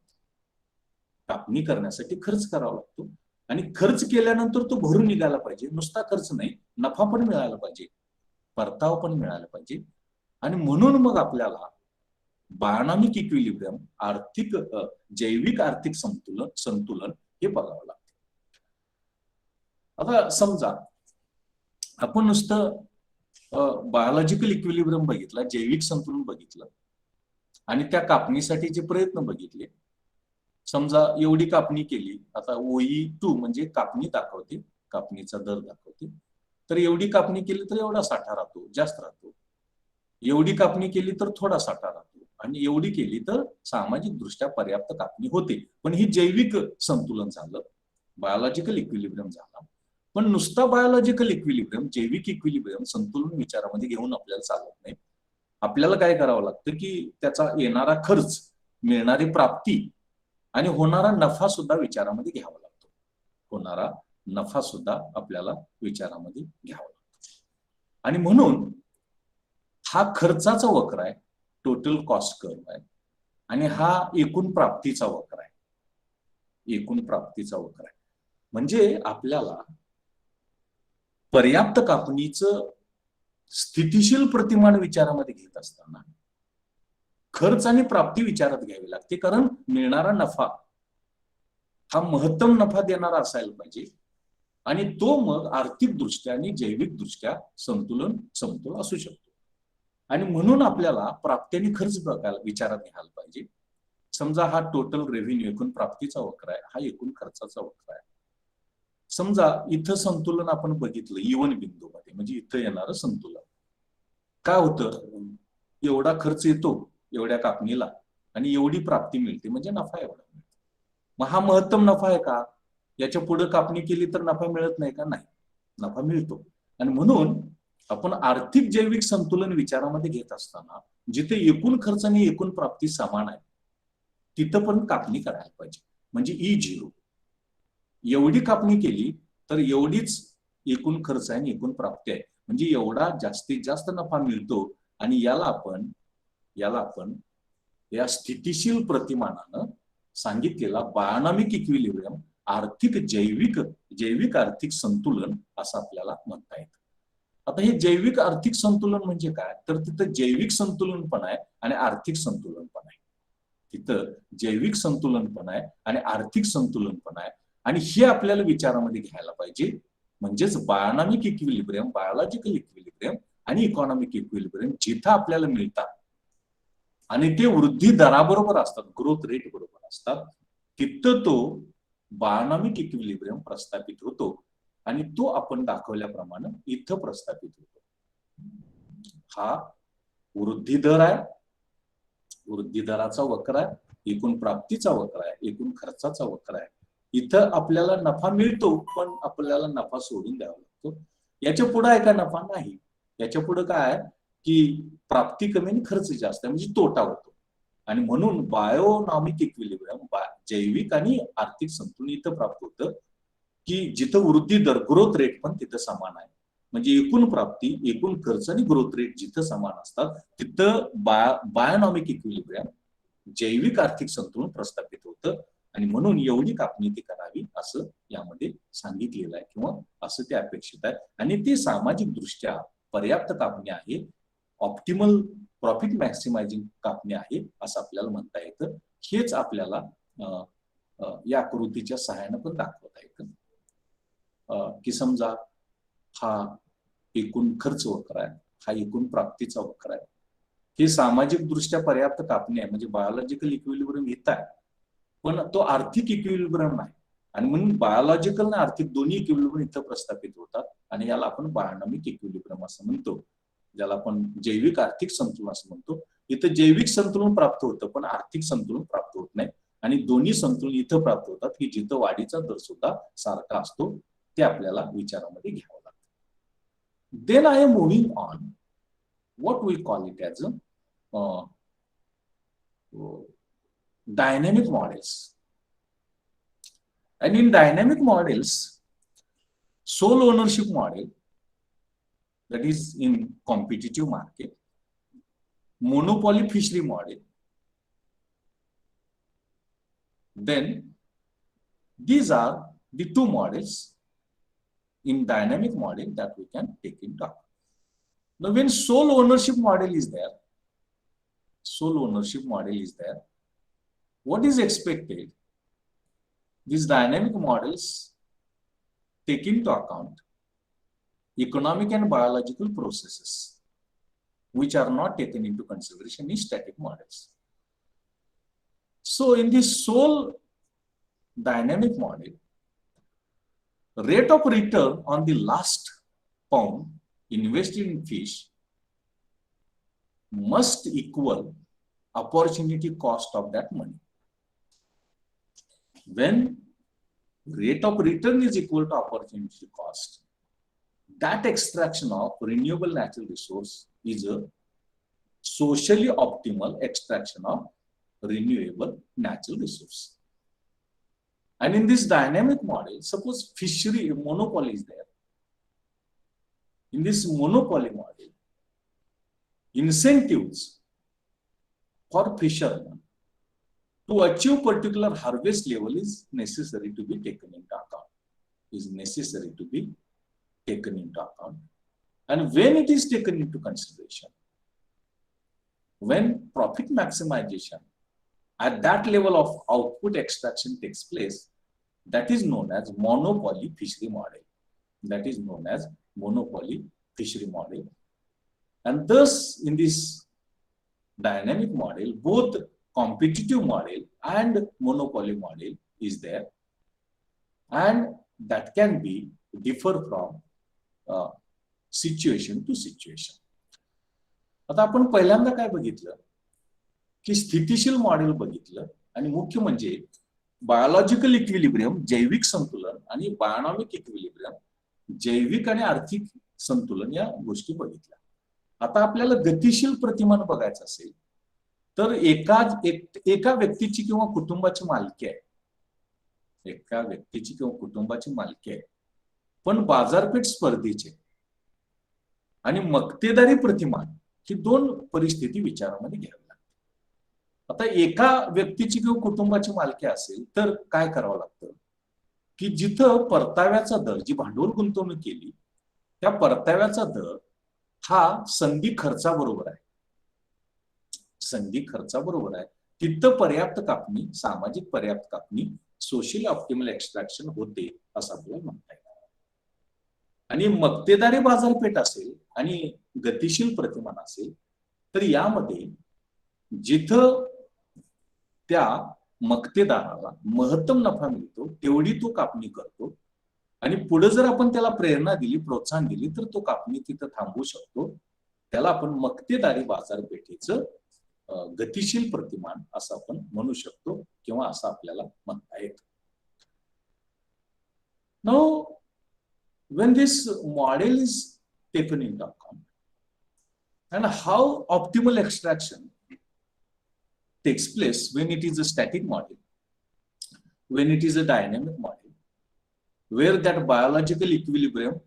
कापणी करण्यासाठी खर्च करावा लागतो आणि खर्च केल्यानंतर तो भरून निघाला पाहिजे. नुसता खर्च नाही, नफा पण मिळाला पाहिजे, परतावा पण मिळाला पाहिजे. आणि म्हणून मग आपल्याला बायोनॉमिक इक्विलिब्रियम, आर्थिक जैविक आर्थिक संतुलन हे बघावं लागतं. आता समजा आपण नुसतं बायोलॉजिकल इक्विलिब्रियम बघितला, जैविक संतुलन बघितलं आणि त्या कापणीसाठीचे प्रयत्न बघितले. समजा एवढी कापणी केली, आता OE2 म्हणजे कापणी दाखवते, कापणीचा दर दाखवते. तर एवढी कापणी केली तर एवढा साठा राहतो, जास्त राहतो. एवढी कापणी केली तर थोडा साठा राहतो, आणि एवढी केली तर सामाजिक दृष्ट्या पर्याप्त कापणी होते. पण ही जैविक संतुलन झालं, बायोलॉजिकल इक्विलिब्रियम झाला. पण नुसता बायोलॉजिकल इक्विलिब्रियम, जैविक इक्विलिब्रियम, संतुलन विचारामध्ये घेऊन आपल्याला चालत नाही. आपल्याला काय करावं लागतं की त्याचा येणारा खर्च, मिळणारी प्राप्ती आणि होणारा नफा सुद्धा विचारामध्ये घ्यावा लागतो. होणारा नफा सुद्धा आपल्याला विचारामध्ये घ्यावा लागतो. आणि म्हणून हा खर्चाचा वक्र आहे, टोटल कॉस्ट कर्व आहे, आणि हा एकूण प्राप्तीचा वक्र आहे, एकूण प्राप्तीचा वक्र आहे. म्हणजे आपल्याला पर्याप्त कापणीचं स्थितीशील प्रतिमान विचारामध्ये घेत असताना खर्च आणि प्राप्ती विचारात घ्यावी लागते, कारण मिळणारा नफा हा महत्तम नफा देणारा असायला पाहिजे, आणि तो मग आर्थिक दृष्ट्या आणि जैविक दृष्ट्या समतोल असू शकतो. आणि म्हणून आपल्याला प्राप्ती आणि खर्च बघायला विचारात घ्यायला पाहिजे. समजा हा टोटल रेव्हेन्यू, एकूण प्राप्तीचा वक्र आहे, हा एकूण खर्चाचा वक्र आहे. समजा इथं संतुलन आपण बघितलं E1 बिंदूमध्ये, म्हणजे इथं येणारं संतुलन काय होतं, एवढा खर्च येतो एवढ्या कापणीला आणि एवढी प्राप्ती मिळते, म्हणजे नफा एवढा मिळतो. मग हा महत्तम नफा आहे का? याच्या पुढे कापणी केली तर नफा मिळत नाही का? नाही, नफा मिळतो. आणि म्हणून आपण आर्थिक जैविक संतुलन विचारामध्ये घेत असताना जिथे एकूण खर्च आणि एकूण प्राप्ती समान आहे तिथं पण कापणी करायला पाहिजे. म्हणजे E0 एवढी कापणी केली तर एवढीच एकूण खर्च आहे आणि एकूण प्राप्ती आहे, म्हणजे एवढा जास्तीत जास्त नफा मिळतो. आणि याला आपण या स्थितीशील प्रतिमानानं सांगितलेला बायोनॉमिक इक्विलिब्रियम, आर्थिक जैविक आर्थिक संतुलन असं आपल्याला म्हणता येतं. आता हे जैविक आर्थिक संतुलन म्हणजे काय, तर तिथं जैविक संतुलन पण आहे आणि आर्थिक संतुलन पण आहे. तिथं जैविक संतुलन पण आहे आणि आर्थिक संतुलन पण आहे, आणि हे आपल्याला विचारामध्ये घ्यायला पाहिजे म्हणजेच बायोनॉमिक इक्विलिब्रियम, बायोलॉजिकल इक्विलिब्रियम आणि इकॉनॉमिक इक्विलिब्रियम जिथं आपल्याला मिळतात आणि ते वृद्धी दराबरोबर असतात, ग्रोथ रेट बरोबर असतात, तिथं तो बायोनॉमिक इक्विलिब्रियम प्रस्थापित होतो आणि तो आपण दाखवल्याप्रमाणे इथं प्रस्थापित होतो. हा वृद्धी दर आहे, वृद्धी दराचा वक्र आहे, एकूण प्राप्तीचा वक्र आहे, एकूण खर्चाचा वक्र आहे. इथं आपल्याला नफा मिळतो पण आपल्याला नफा सोडून द्यावा लागतो. याच्या पुढे आहे का नफा? नाही. याच्या पुढे काय आहे की प्राप्ती कमी आणि खर्च जास्त आहे, म्हणजे तोटा होतो. आणि म्हणून बायोनॉमिक इक्विलिब्रियम, जैविक आणि आर्थिक संतुलन इथं प्राप्त होतं की जिथं वृद्धी दर, ग्रोथ रेट पण तिथं समान आहे. म्हणजे एकूण प्राप्ती, एकूण खर्च आणि ग्रोथ रेट जिथं समान असतात तिथं बायोनॉमिक इक्विलिब्रियम, जैविक आर्थिक संतुलन प्रस्थापित होतं. आणि म्हणून एवढी कापणी ती करावी असं यामध्ये सांगितलेलं आहे किंवा असं ते अपेक्षित आहे. आणि ती सामाजिक दृष्ट्या पर्याप्त कापणी आहे, ऑप्टिमल प्रॉफिट मॅक्सिमायझिंग कापणी आहे असं आपल्याला म्हणता येतं. हेच आपल्याला या आकृतीच्या सहाय्याने पण दाखवता येतं की समजा हा एकूण खर्च वक्र आहे, हा एकूण प्राप्तीचा वक्र आहे. हे सामाजिक दृष्ट्या पर्याप्त कापणी आहे, म्हणजे बायोलॉजिकल इक्विलिब्रियम येत आहे, पण तो आर्थिक इक्विलिब्रियम नाही. आणि म्हणून बायोलॉजिकल आणि आर्थिक दोन्ही इक्विलिब्रियम इथं प्रस्थापित होतात आणि याला आपण बायोनॉमिक इक्विलिब्रियम असं म्हणतो, ज्याला आपण जैविक आर्थिक संतुलन असं म्हणतो. इथं जैविक संतुलन प्राप्त होतं पण आर्थिक संतुलन प्राप्त होत नाही. आणि दोन्ही संतुलन इथं प्राप्त होतात की जिथं वाढीचा दर सुद्धा सारखा असतो. ते आपल्याला विचारामध्ये घ्यावं लागतं. Then I am moving on what we call it as dynamic models. And in dynamic models, sole ownership model, that is in competitive market, monopoly fishery model, then these are the two models in dynamic model that we can take into account. Now, when sole ownership model is there, what is expected? These dynamic models take into account economic and biological processes which are not taken into consideration in static models. So in this sole dynamic model, rate of return on the last pound invested in fish must equal opportunity cost of that money. When rate of return is equal to opportunity cost, that extraction of renewable natural resource is a socially optimal extraction of renewable natural resource. And in this dynamic model, suppose fishery monopoly is there. In this monopoly model, incentives for fishermen to achieve particular harvest level is necessary to be taken into account. And when it is taken into consideration, when profit maximization at that level of output extraction takes place, that is known as monopoly fishery model. And thus, in this dynamic model, both competitive model and monopoly model is there, and that can be differ from situation to situation. आता आपण पहिल्यांदा काय बघितलं की स्थितिशील model बघितलं आणि मुख्य म्हणजे बायोलॉजिकल इक्विलिब्रियम, जैविक संतुलन, आणि बायोनॉमिक इक्विलिब्रियम, जैविक आणि आर्थिक संतुलन या गोष्टी बघितल्या. आता आपल्याला गतिशील प्रतिमान बघायचं असेल तर एका व्यक्तीची किंवा कुटुंबाची मालकी आहे, पण बाजारपेठ स्पर्धेचे आणि मक्तेदारी प्रतिमान ही दोन परिस्थिती विचारामध्ये घ्यावी लागते. आता एका व्यक्तीची किंवा कुटुंबाची मालकी असेल तर काय करावं लागतं की जिथं परताव्याचा दर, जी भांडवल गुंतवणूक केली त्या परताव्याचा दर हा संधी खर्चाबरोबर आहे, तिथं पर्याप्त कापणी, सामाजिक पर्याप्त कापणी, सोशल ऑप्टिमल एक्सट्रॅक्शन होते असं आपल्याला म्हणता येईल. आणि मक्तेदारी बाजारपेठ असेल आणि गतिशील प्रतिमान असेल, तर यामध्ये जिथं त्या मक्तेदाराला महत्तम नफा मिळतो तेवढी तो कापणी करतो, आणि पुढे जर आपण त्याला प्रेरणा दिली, प्रोत्साहन दिली, तर तो कापणी तिथं थांबवू शकतो. त्याला आपण मक्तेदारी बाजारपेठेचं गतिशील प्रतिमान असं आपण म्हणू शकतो, किंवा असं आपल्याला म्हणता येतं. Now, when this model is taken into account, and how optimal extraction takes place when it is a static model, when it is a dynamic model, where that biological equilibrium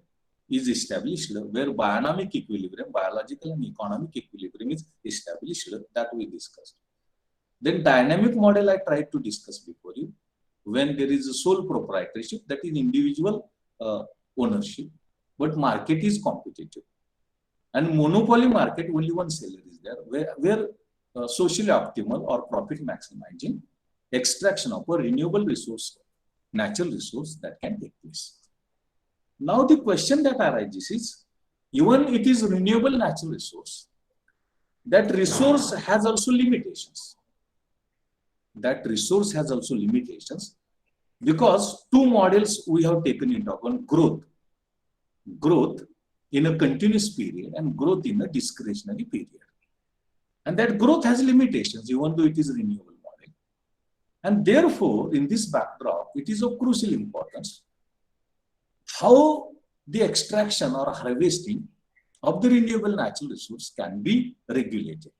is established, where biodynamic equilibrium, biological and economic equilibrium is established, that we discussed. Then dynamic model I tried to discuss before you, when there is a sole proprietorship, that is individual ownership, but market is competitive. And monopoly market, only one seller is there, where socially optimal or profit maximizing extraction of a renewable resource, natural resource, that can take place. Now the question that arises is, even it is renewable natural resource, that resource has also limitations. That resource has also limitations, because two models we have taken into account: growth in a continuous period and growth in a discretionary period. And that growth has limitations, even though it is a renewable model. And therefore, in this backdrop, it is of crucial importance how the extraction or harvesting of the renewable natural resource can be regulated,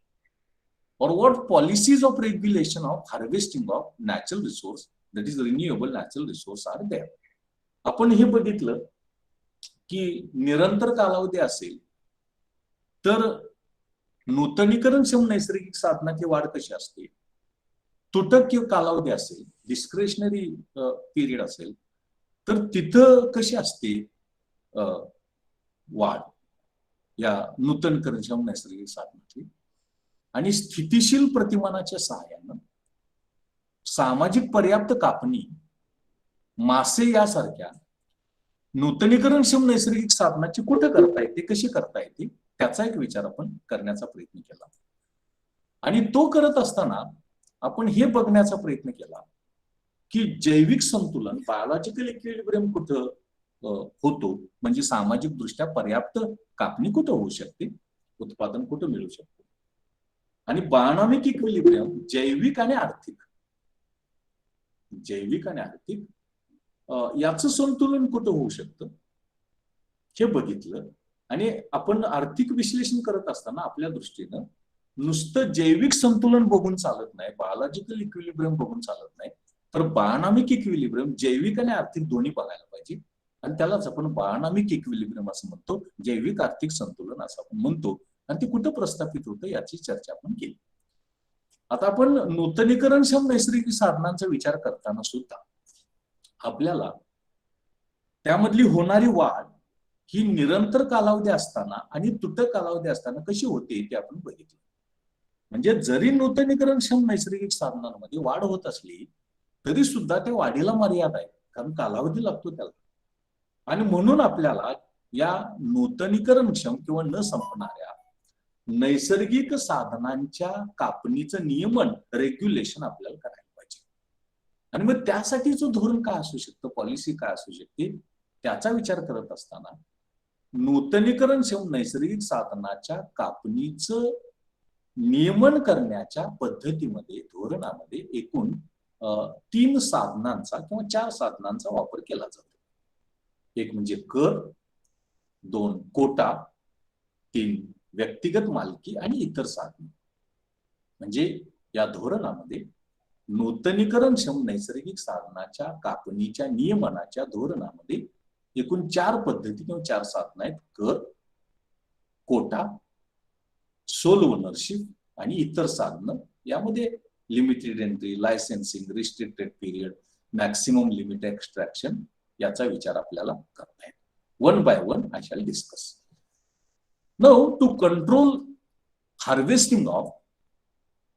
or what policies of regulation of harvesting of natural resource, that is renewable natural resource, are there. आपण हे बघितलं की निरंतर कालावधी असेल तर नूतनीकरणक्षम नैसर्गिक साधनाची वाढ कशी असते, तुटक कालावधी असेल, डिस्क्रेशनरी पिरियड असेल, तर तिथं कशी असते वाढ या नूतनीकरणक्षम नैसर्गिक साधनाची. आणि स्थितिशील प्रतिमानाच्या सहाय्यानं सामाजिक पर्याप्त कापणी, मासे यासारख्या नूतनीकरणक्षम नैसर्गिक साधनाची कुठे करता येते, कशी करता येते, त्याचा एक विचार आपण करण्याचा प्रयत्न केला. आणि तो करत असताना आपण हे बघण्याचा प्रयत्न केला की जैविक संतुलन, बायोलॉजिकल इक्विलिब्रियम कुठं होतो, म्हणजे सामाजिक दृष्ट्या पर्याप्त कापणी कुठं होऊ शकते, उत्पादन कुठं मिळू शकते, आणि बायोडॉयनामिक इक्विलिब्रियम जैविक आणि आर्थिक याचं संतुलन कुठं होऊ शकतं हे बघितलं. आणि आपण आर्थिक विश्लेषण करत असताना आपल्या दृष्टीनं नुसतं जैविक संतुलन बघून चालत नाही, बायोलॉजिकल इक्विलिब्रियम बघून चालत नाही, तर बायोडॉयनामिक इक्विलिब्रियम जैविक आणि आर्थिक दोन्ही बघायला पाहिजे. आणि त्यालाच आपण बायोडॉयनामिक इक्विलिब्रियम असं म्हणतो, जैविक आर्थिक संतुलन असं आपण म्हणतो. आणि ते कुठं प्रस्थापित होतं याची चर्चा आपण केली. आता आपण नूतनीकरणक्षम नैसर्गिक साधनांचा विचार करताना सुद्धा आपल्याला त्यामधली होणारी वाढ ही निरंतर कालावधी असताना आणि तुटक कालावधी असताना कशी होते ते आपण बघितलं. म्हणजे जरी नूतनीकरणक्षम नैसर्गिक साधनांमध्ये वाढ होत असली तरी सुद्धा त्या वाढीला मर्यादा आहे, कारण कालावधी लागतो त्याला. आणि म्हणून आपल्याला या नूतनीकरणक्षम किंवा न संपणाऱ्या नैसर्गिक साधनांच्या कापणीचं नियमन, रेग्युलेशन आपल्याला करायला पाहिजे. आणि मग त्यासाठीचं धोरण काय असू शकतं, पॉलिसी काय असू शकते, त्याचा विचार करत असताना नूतनीकरणक्षम नैसर्गिक साधनाच्या कापणीचं नियमन करण्याच्या पद्धतीमध्ये, धोरणामध्ये एकूण 3 साधनांचा किंवा 4 साधनांचा वापर केला जातो. एक म्हणजे कर, 2 कोटा, 3 व्यक्तिगत मालकी आणि इतर साधने. म्हणजे या धोरणामध्ये नूतनीकरणक्षम नैसर्गिक साधनाच्या कापणीच्या नियमनाच्या धोरणामध्ये एकूण 4 पद्धती किंवा 4 साधनं आहेत: कर, कोटा, सोल ओनरशिप आणि इतर साधनं. यामध्ये limited entry, licensing, restricted period, maximum limit extraction याचा विचार आपल्याला करता येईल. One by one I shall discuss. Now, to control harvesting of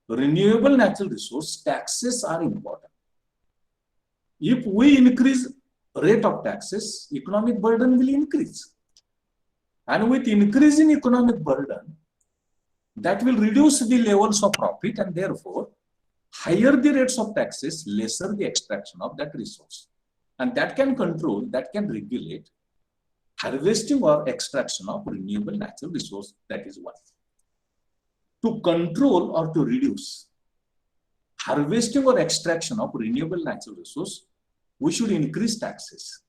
renewable natural resource, taxes are important. If we increase rate of taxes, economic burden will increase. And with increase in economic burden, that will reduce the levels of profit, and therefore higher the rates of taxes, lesser the extraction of that resource. And that can control, that can regulate harvesting or extraction of renewable natural resource. That is one. To control or to reduce harvesting or extraction of renewable natural resource, we should increase taxes.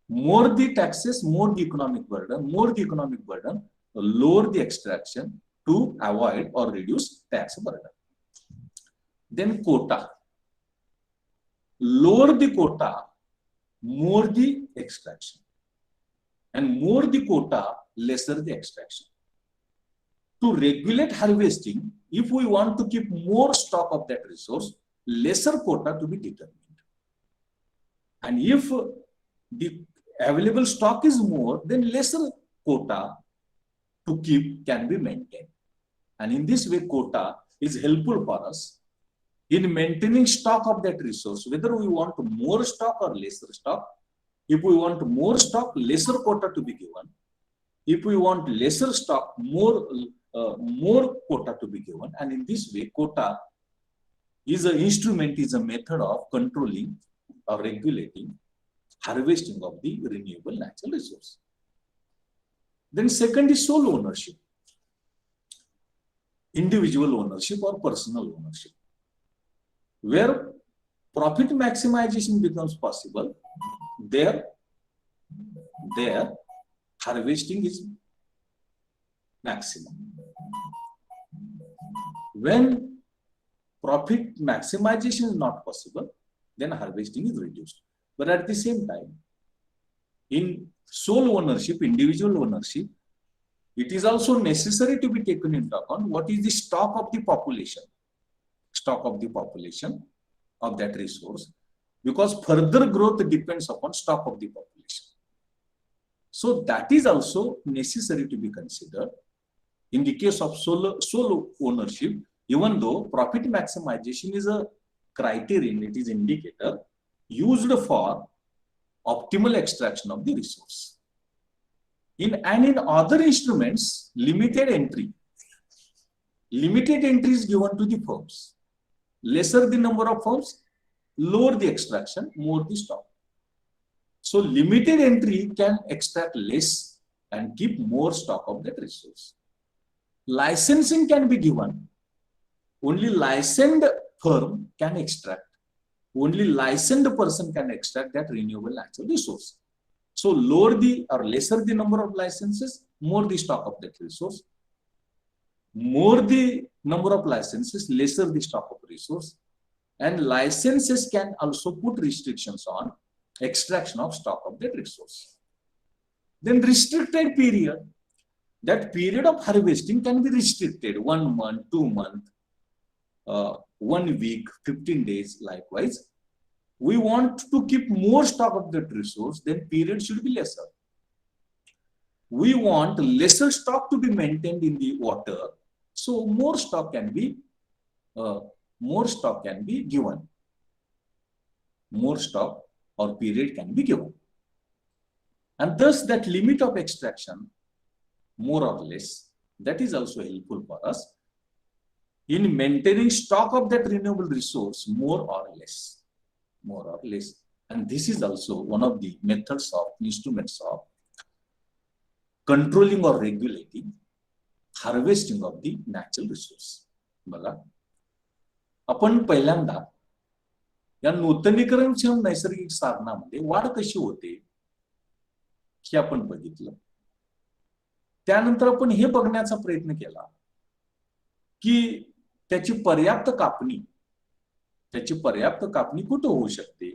More the taxes, more the economic burden, lower the extraction to avoid or reduce tax burden. Then quota. Lower the quota, more the extraction. And more the quota, lesser the extraction. To regulate harvesting, if we want to keep more stock of that resource, lesser quota to be determined. And if the available stock is more, then lesser quota to keep can be maintained. And in this way, quota is helpful for us in maintaining stock of that resource, whether we want more stock or lesser stock. If we want more stock, lesser quota to be given. If we want lesser stock, more quota to be given. And in this way, quota is an instrument, is a method of controlling or regulating harvesting of the renewable natural resource. Then second is sole ownership, individual ownership or personal ownership, where profit maximization becomes possible. There harvesting is maximum. When profit maximization is not possible, then harvesting is reduced. But at the same time, in sole ownership, individual ownership, it is also necessary to be taken into account what is the stock of the population of that resource, because further growth depends upon stock of the population. So that is also necessary to be considered in the case of sole ownership. Even though profit maximization is a criterion, it is indicator used for optimal extraction of the resource. In other instruments, limited entry is given to the firms. Lesser the number of firms, lower the extraction, more the stock. So limited entry can extract less and keep more stock of that resource. Licensing can be given. Only licensed firm can extract. Only licensed person can extract that renewable natural resource. So lower the or lesser the number of licenses, more the stock of that resource. More the number of licenses, lesser the stock of resource. And licenses can also put restrictions on extraction of stock of that resource. Then restricted period. That period of harvesting can be restricted 1 month, 2 months, 1 week, 15 days. Likewise, we want to keep more stock of that resource, then period should be lesser. We want lesser stock to be maintained in the water, so more stock can be given. More stock or period can be given. And thus that limit of extraction, more or less, that is also helpful for us in maintaining stock of that renewable resource, more or less. And this is also one of the methods of instruments of controlling or regulating harvesting of the natural resource. बघा, आपण पहिल्यांदा या नूतनीकरणक्षम नैसर्गिक साधनामध्ये वाढ कशी होते हे आपण बघितलं. त्यानंतर आपण हे बघण्याचा प्रयत्न केला की त्याची पर्याप्त कापणी कुठे होऊ शकते.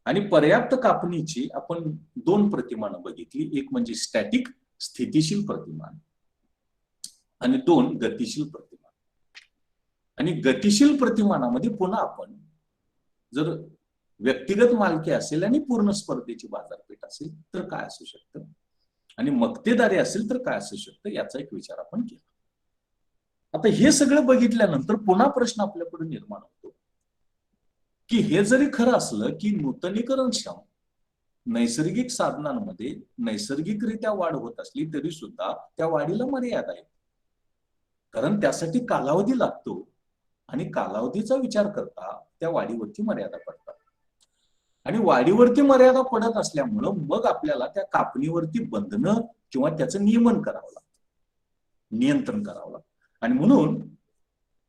आणि पर्याप्त कापणीची आपण 2 प्रतिमानं बघितली. एक म्हणजे स्टॅटिक स्थितीशील प्रतिमान आणि 2 गतिशील प्रतिमान. आणि गतिशील प्रतिमानामध्ये पुन्हा आपण जर व्यक्तिगत मालकी असेल आणि पूर्ण स्पर्धेची बाजारपेठ असेल तर काय असू शकतं, आणि मक्तेदारी असेल तर काय असू शकतं, याचा एक विचार आपण केला. आता हे सगळं बघितल्यानंतर पुन्हा प्रश्न आपल्यापुढे निर्माण होतो की हे जरी खरं असलं की नूतनीकरणक्षम नैसर्गिक साधनांमध्ये नैसर्गिकरित्या वाढ होत असली तरी सुद्धा त्या वाढीला मर्यादा आहे. कारण त्यासाठी कालावधी लागतो आणि कालावधीचा विचार करता त्या वाढीवरती मर्यादा पडतात. आणि वाढीवरती मर्यादा पडत असल्यामुळं मग आपल्याला त्या कापणीवरती बंधनं किंवा त्याचं नियमन करावं लागतं, नियंत्रण करावं लागतं. आणि म्हणून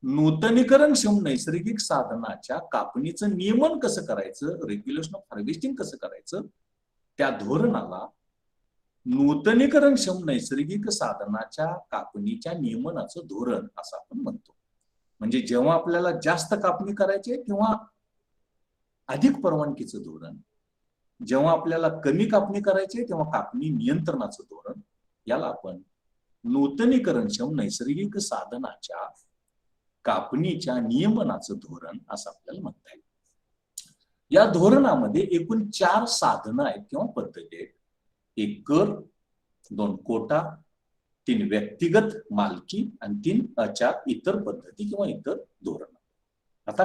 नूतनीकरणक्षम नैसर्गिक साधनाच्या कापणीचं नियमन कसं करायचं, रेग्युलेशन ऑफ हार्वेस्टिंग कसं करायचं, त्या धोरणाला नूतनीकरणक्षम नैसर्गिक साधनाच्या कापणीच्या नियमनाचं धोरण असं आपण म्हणतो. म्हणजे जेव्हा आपल्याला जास्त कापणी करायची किंवा अधिक परवानगीचं धोरण, जेव्हा आपल्याला कमी कापणी करायची तेव्हा कापणी नियंत्रणाचं धोरण, याला आपण नूतनीकरणक्षम नैसर्गिक साधनाच्या कापणीच्या नियमनाचं धोरण असं आपल्याला म्हणता येईल. या धोरणामध्ये एकूण 4 साधनं आहेत किंवा पद्धती आहेत. 1 कर, 2 कोटा, 3 व्यक्तिगत मालकी आणि 3 अचार इतर पद्धती किंवा इतर धोरण. आता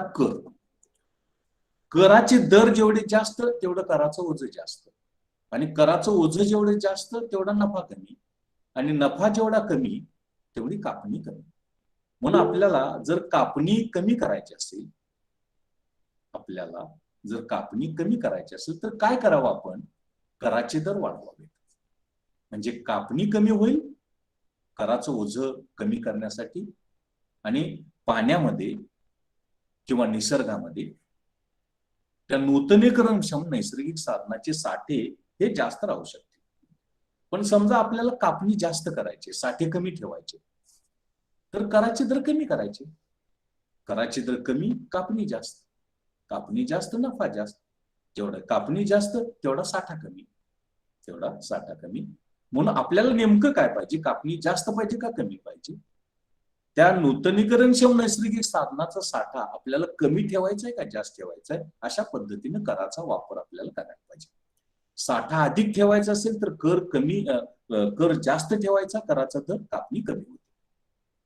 कराचे दर जेवढे जास्त तेवढं कराचं ओझं जास्त, आणि कराचं ओझं जेवढे जास्त तेवढा नफा कमी, आणि नफा जेवढा कमी तेवढी कापणी कमी. म्हणून आपल्याला जर कापणी कमी करायची असेल, आपल्याला जर कापणी कमी करायची असेल तर काय करावं आपण, कराचे दर वाढवावे. म्हणजे कापणी कमी होईल कराचं ओझं कमी करण्यासाठी, आणि पाण्यामध्ये किंवा निसर्गामध्ये त्या नूतनीकरणक्षम नैसर्गिक साधनाचे साठे हे जास्त राहू शकते. पण समजा आपल्याला कापणी जास्त करायची, साठे कमी ठेवायचे, तर कराचे दर कमी करायचे. कराचे दर कमी, कापणी जास्त, कापणी जास्त नफा जास्त. जेवढा कापणी जास्त तेवढा साठा कमी, तेवढा साठा कमी. म्हणून आपल्याला नेमकं काय पाहिजे, कापणी जास्त पाहिजे का कमी पाहिजे, त्या नूतनीकरणक्षम नैसर्गिक साधनाचा साठा आपल्याला कमी ठेवायचा आहे का जास्त ठेवायचा आहे, अशा पद्धतीने कराचा वापर आपल्याला करायला पाहिजे. साठा अधिक ठेवायचा असेल तर कर जास्त ठेवायचा, कराचा दर कापणी कमी होते.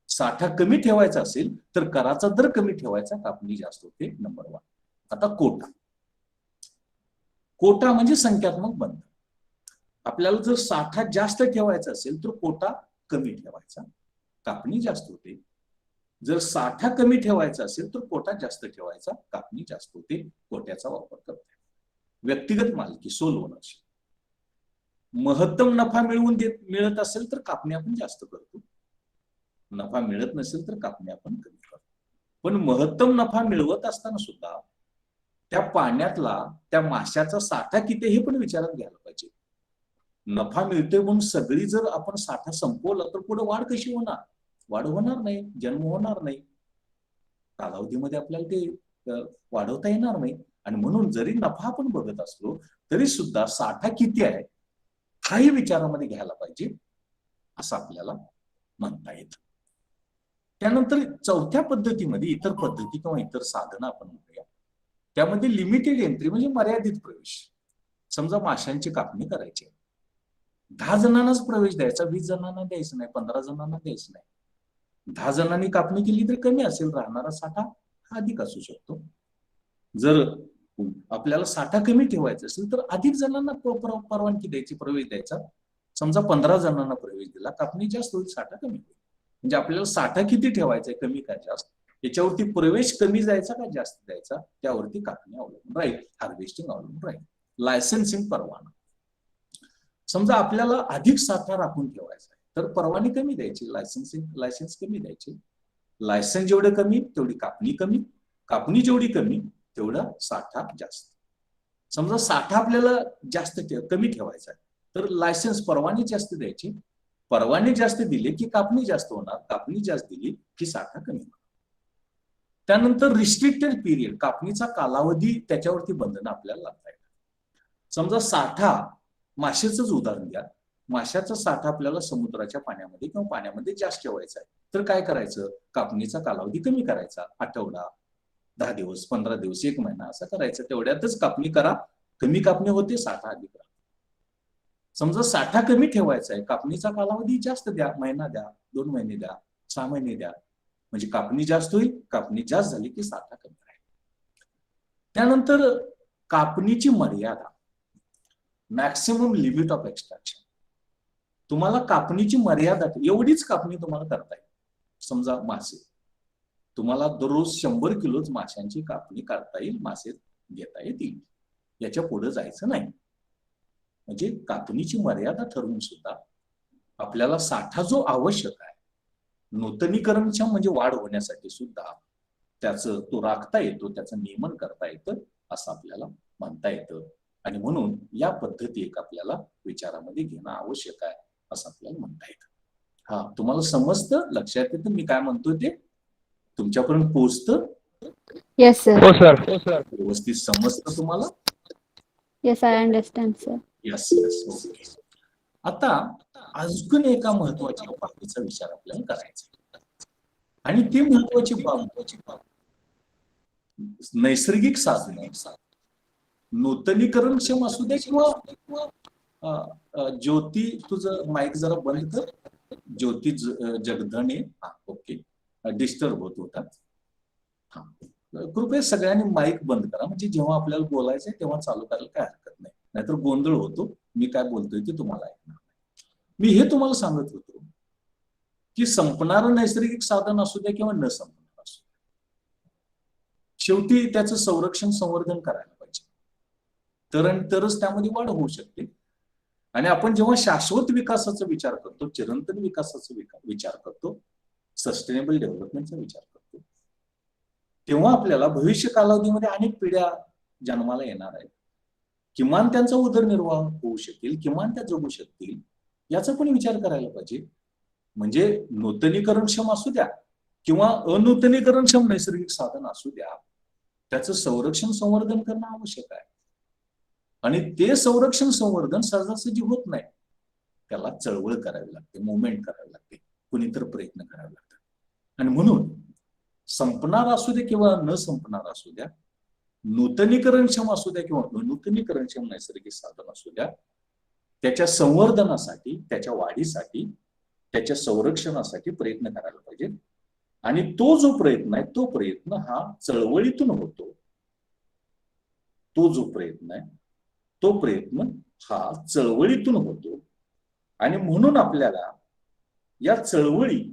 साठा कमी ठेवायचा असेल तर कराचा दर कमी ठेवायचा, कापणी जास्त होते. नंबर 1. आता कोटा म्हणजे संख्यात्मक बंध. आपल्याला जर साठा जास्त ठेवायचा असेल तर कोटा कमी ठेवायचा, कापणी जास्त होते. जर साठा कमी ठेवायचा असेल तर कोटा जास्त ठेवायचा, कापणी जास्त होते. कोट्याचा वापर करते. व्यक्तिगत मालकी, सोल ओनरशिप. महत्तम नफा मिळत असेल तर कापणी आपण जास्त करतो, नफा मिळत नसेल तर कापणी आपण कमी करतो. पण महत्तम नफा मिळवत असताना सुद्धा त्या पाण्यातला त्या माशाचा साठा किती हे पण विचारात घ्यायला पाहिजे. नफा मिळतोय म्हणून सगळी जर आपण साठा संपवला तर पुढे वाढ कशी होणार, वाढ होणार नाही, जन्म होणार नाही, कालावधीमध्ये आपल्याला ते वाढवता येणार नाही. आणि म्हणून जरी नफा आपण बघत असलो तरी सुद्धा साठा किती आहे हाही विचारामध्ये घ्यायला पाहिजे असं आपल्याला म्हणता येतं. त्यानंतर 4थ्या पद्धतीमध्ये इतर पद्धती किंवा इतर साधनं आपण म्हणूया. त्यामध्ये लिमिटेड एंट्री म्हणजे मर्यादित प्रवेश. समजा माशांची कापणी करायची, 10 जणांनाच प्रवेश द्यायचा, 20 जणांना द्यायचं नाही, 15 जणांना द्यायचं नाही. 10 जणांनी कापणी केली तर कमी असेल, राहणारा साठा हा अधिक असू शकतो. जर आपल्याला साठा कमी ठेवायचा असेल तर अधिक जणांना परवानगी द्यायची, प्रवेश द्यायचा. समजा 15 जणांना प्रवेश दिला, कापणी जास्त होईल, साठा कमी होईल. म्हणजे आपल्याला साठा किती ठेवायचा आहे, कमी का जास्त, याच्यावरती प्रवेश कमी जायचा का जास्त द्यायचा त्यावरती कापणी अवलंबून राहील, हार्वेस्टिंग अवलंबून राहील. लायसन्सिंग परवाना. समजा आपल्याला अधिक साठा राखून ठेवायचा आहे तर परवानगी कमी द्यायची, लायसन्स कमी द्यायचे. लायसन्स जेवढे कमी तेवढी कापणी कमी, कापणी जेवढी कमी तेवढा साठा जास्त. समजा साठा आपल्याला जास्त कमी ठेवायचा आहे तर लायसन्स परवाने जास्त द्यायची, परवाने जास्त दिले की कापणी जास्त होणार, कापणी जास्त दिली की साठा कमी होणार. त्यानंतर रिस्ट्रिक्टेड पिरियड, कापणीचा कालावधी त्याच्यावरती बंधनं आपल्याला लागता येतात. समजा साठा, माशाचंच उदाहरण घ्या, माशाचा साठा आपल्याला समुद्राच्या पाण्यामध्ये किंवा पाण्यामध्ये जास्त ठेवायचा आहे तर काय करायचं, कापणीचा कालावधी कमी करायचा, आठवडा, 10 दिवस, 15 दिवस, 1 महिना असं करायचं. तेवढ्यातच कापणी करा, कमी कापणी होते, साठा अधिक राहतो. समजा साठा कमी ठेवायचा आहे, कापणीचा कालावधी जास्त द्या, महिना द्या, 2 महिने द्या, 6 महिने द्या, म्हणजे कापणी जास्त होईल. कापणी जास्त झाली की साठा कमी राहील. त्यानंतर कापणीची मर्यादा. Maximum limit of extraction. तुम्हाला कापणीची मर्यादा एवढीच कापणी तुम्हाला करता येईल. समजा मासे, तुम्हाला दररोज 100 किलोच माशांची कापणी करता येईल, मासे घेता येतील, याच्या पुढे जायचं नाही. म्हणजे कापणीची मर्यादा ठरवून सुद्धा आपल्याला साठा जो आवश्यक आहे नूतनीकरणच्या म्हणजे वाढ होण्यासाठी सुद्धा त्याचं तो राखता येतो, त्याचं नियमन करता येतं असं आपल्याला म्हणता येतं. आणि म्हणून या पद्धती एक आपल्याला विचारामध्ये घेणं आवश्यक आहे असं आपल्याला म्हणता येतं. हा, तुम्हाला समजतं, लक्षात येतं मी काय म्हणतोय ते? तुमच्यापर्यंत पोहोचतं? Yes, sir. हो सर. हो सर. व्यवस्थित समजतं तुम्हाला? Yes, I understand, sir. Yes yes, okay. आता अजून एका महत्वाच्या बाबीचा विचार आपल्याला करायचा, आणि ती महत्वाची बाब नैसर्गिक साधने, नूतनीकरणक्षम असू दे किंवा ज्योती, तुझं माईक जरा बंद कर. ज्योती जगधने, हा ओके, डिस्टर्ब होत होता. हा, कृपया सगळ्यांनी माईक बंद करा, म्हणजे जेव्हा आपल्याला बोलायचंय तेव्हा चालू करायला काय हरकत नाही, नाहीतर गोंधळ होतो. मी काय बोलतोय ते तुम्हाला ऐकणार. मी हे तुम्हाला सांगत होतो की संपणारं नैसर्गिक साधन असू द्या किंवा न संपणार असू द्या, शेवटी त्याचं संरक्षण संवर्धन करायला पाहिजे, तरच त्यामध्ये वाढ होऊ शकते. आणि आपण जेव्हा शाश्वत विकासाचा विचार करतो, चिरंतन विकासाचा विचार करतो, सस्टेनेबल डेव्हलपमेंटचा विचार करतो, तेव्हा आपल्याला भविष्य कालावधीमध्ये अनेक पिढ्या जन्माला येणार आहेत. किमान त्यांचा उदरनिर्वाह होऊ शकेल, किमान त्या जगू शकतील, याचा पण विचार करायला पाहिजे. म्हणजे नूतनीकरणक्षम असू द्या किंवा अनूतनीकरणक्षम नैसर्गिक साधन असू द्या, त्याचं संरक्षण संवर्धन करणं आवश्यक आहे. आणि ते संरक्षण संवर्धन सहजासहजी होत नाही, त्याला चळवळ करावी लागते, मुवमेंट करावी लागते, कुणीतर प्रयत्न करावे लागतात. आणि म्हणून संपणार असू दे किंवा न संपणार असू द्या, नूतनीकरणक्षम असू द्या किंवा अनूतनीकरणक्षम नैसर्गिक साधन असू द्या, त्याच्या संवर्धनासाठी, त्याच्या वाढीसाठी, त्याच्या संरक्षणासाठी प्रयत्न करायला पाहिजे. आणि तो जो प्रयत्न आहे, तो प्रयत्न हा चळवळीतून होतो. तो जो प्रयत्न आहे, तो प्रयत्न हा चळवळीतून होतो. आणि म्हणून आपल्याला या चळवळी,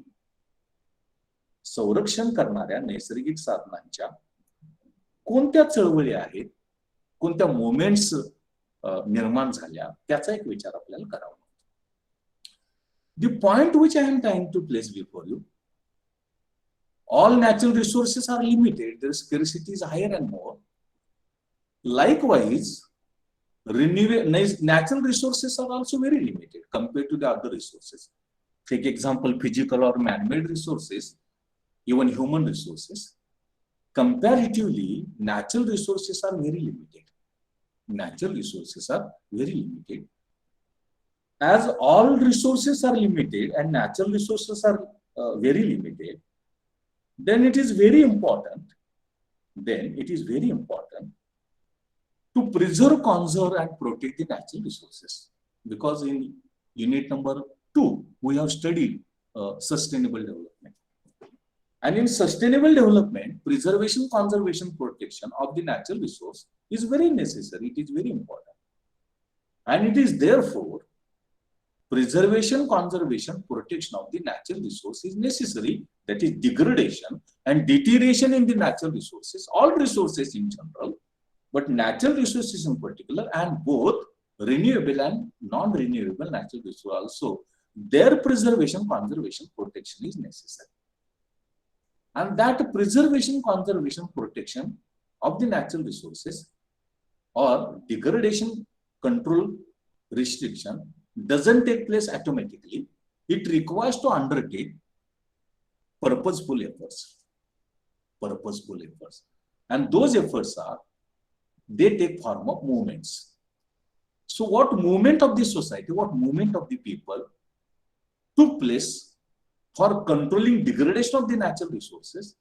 संरक्षण करणाऱ्या नैसर्गिक साधनांच्या कोणत्या चळवळी आहेत, कोणत्या मुवमेंट्स निर्माण झाल्या, त्याचा एक विचार आपल्याला करावा. The point which I am trying to place before you, all natural resources are limited, their scarcity is higher and more. Likewise, natural resources are also very limited compared to the other resources. Take example, physical or man-made resources, even human resources. Comparatively, natural resources are very limited. Natural resources are very limited. As all resources are limited and natural resources are very limited, then it is very important to preserve, conserve and protect the natural resources. Because in unit number 2, we have studied sustainable development. And in sustainable development, preservation, conservation, protection of the natural resource is very necessary. It is very important. And it is therefore preservation, conservation, protection of the natural resource is necessary. That is degradation and deterioration in the natural resources, all resources in general, but natural resources in particular, and both renewable and non-renewable natural resources also, their preservation, conservation, protection is necessary. And that preservation, conservation, protection of the natural resources or degradation, control, restriction doesn't take place automatically. It requires to undertake purposeful efforts. And those efforts they take form of movements. So what movement of the society, what movement of the people took place for controlling degradation of the natural resources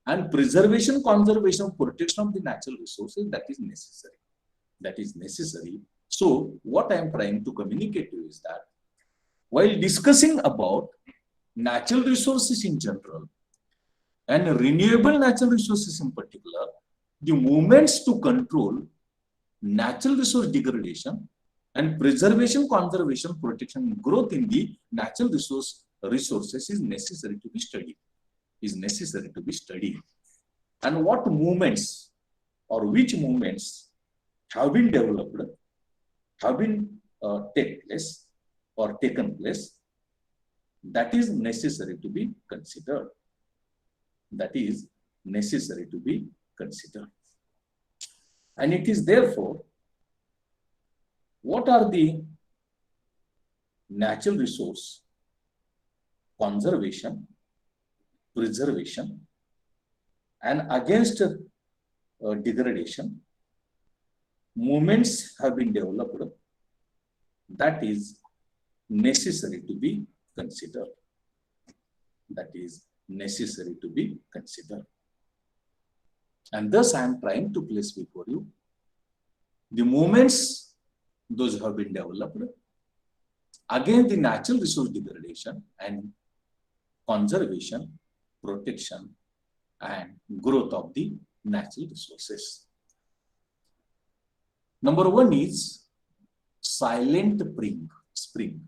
and preservation, conservation, protection of the natural resources, that is necessary. So what I am trying to communicate to you is that while discussing about natural resources in general and renewable natural resources in particular, the movements to control natural resource degradation And preservation, conservation, protection, and growth in the natural resources is necessary to be studied. And what movements or which movements have been developed, have been taken place, that is necessary to be considered. And it is therefore, what are the natural resource conservation, preservation, and against degradation movements have been developed, that is necessary to be considered. And thus I am trying to place before you the movements those have been developed against the natural resource degradation and conservation, protection, and growth of the natural resources. Number one is Silent Spring.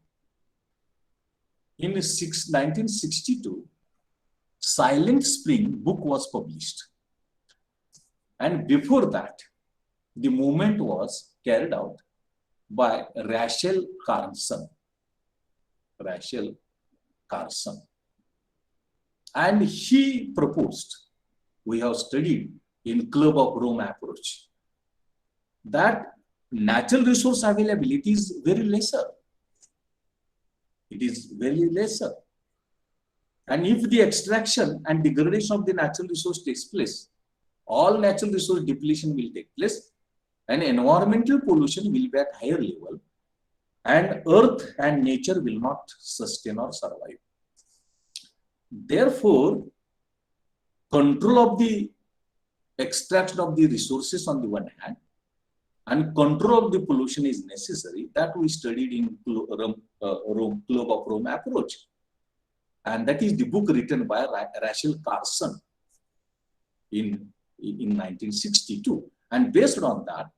In 1962, Silent Spring book was published. And before that, the movement was carried out by Rachel Carson. And he proposed, we have studied in Club of Rome approach, that natural resource availability is very lesser. It is very lesser. And if the extraction and degradation of the natural resource takes place, all natural resource depletion will take place, and environmental pollution will be at higher level, and earth and nature will not sustain or survive. Therefore, control of the extraction of the resources on the one hand, and control of the pollution is necessary. That we studied in Club of Rome approach. And that is the book written by Rachel Carson in 1962. And based on that,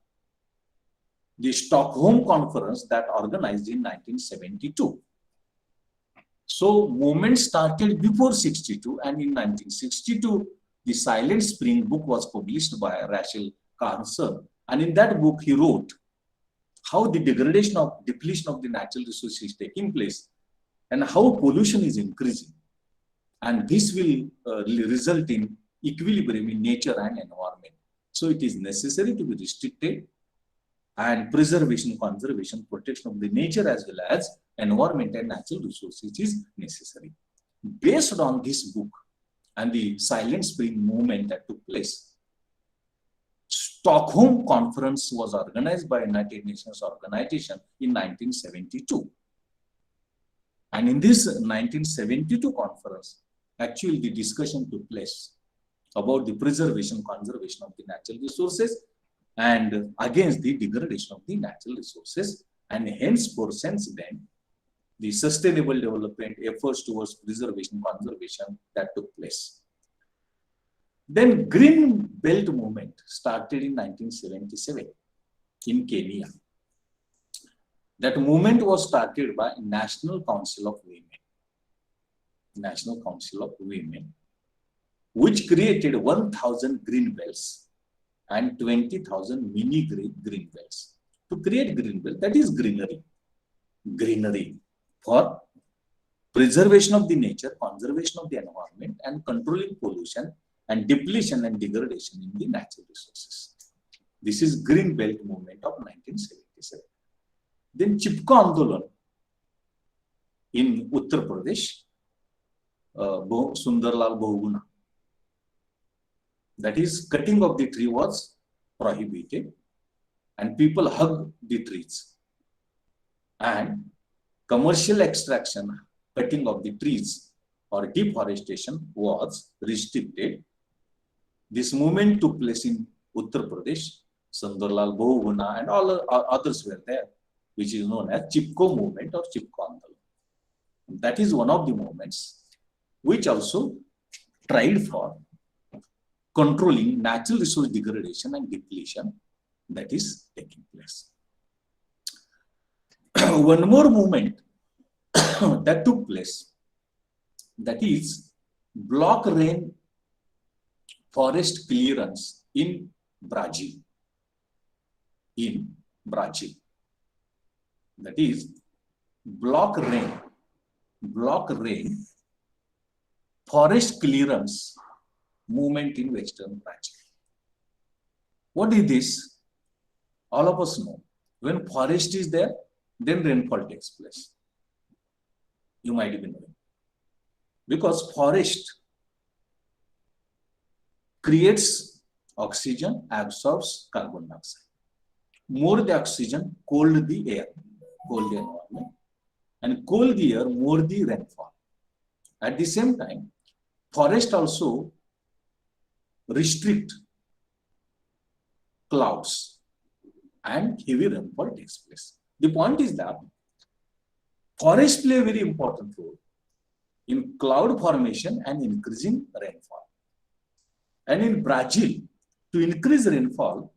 the Stockholm Conference that organized in 1972. So movement started before 62, and in 1962, the Silent Spring book was published by Rachel Carson. And in that book, he wrote how the depletion of the natural resources is taking place and how pollution is increasing. And this will result in equilibrium in nature and environment. So it is necessary to be restricted, and preservation, conservation, protection of the nature as well as environment and natural resources is necessary. Based on this book and the Silent Spring movement that took place, Stockholm Conference was organized by United Nations Organization in 1972. And in this 1972 conference, actually the discussion took place about the preservation, conservation of the natural resources and against the degradation of the natural resources. And henceforth, since then, the sustainable development efforts towards preservation, conservation that took place. Then Green Belt movement started in 1977 in Kenya. That movement was started by National Council of Women, which created 1,000 green belts and 20,000 mini green belts. To create green belt, that is greenery for preservation of the nature, conservation of the environment, and controlling pollution and depletion and degradation in the natural resources. This is Green Belt movement of 1977. Then Chipko Andolan in Uttar Pradesh, Sundarlal Bahuguna. That is, cutting of the tree was prohibited and people hugged the trees. And commercial extraction, cutting of the trees or deforestation was restricted. This movement took place in Uttar Pradesh. Sundarlal Bahuguna and all others were there, which is known as Chipko movement or Chipko Andolan. That is one of the movements which also tried for controlling natural resource degradation and depletion that is taking place. one more movement that took place, that is block rain forest clearance in Brazil. In Brazil, that is block rain forest clearance movement in Western Brazil. What is this? All of us know, when forest is there, then rainfall takes place. You might even know, because forest creates oxygen, absorbs carbon dioxide. More the oxygen, cold the air, cold the environment, and cold the air, more the rainfall. At the same time, forest also restrict clouds and heavy rainfall takes place. The point is that forests play a very important role in cloud formation and increasing rainfall. And in Brazil, to increase rainfall,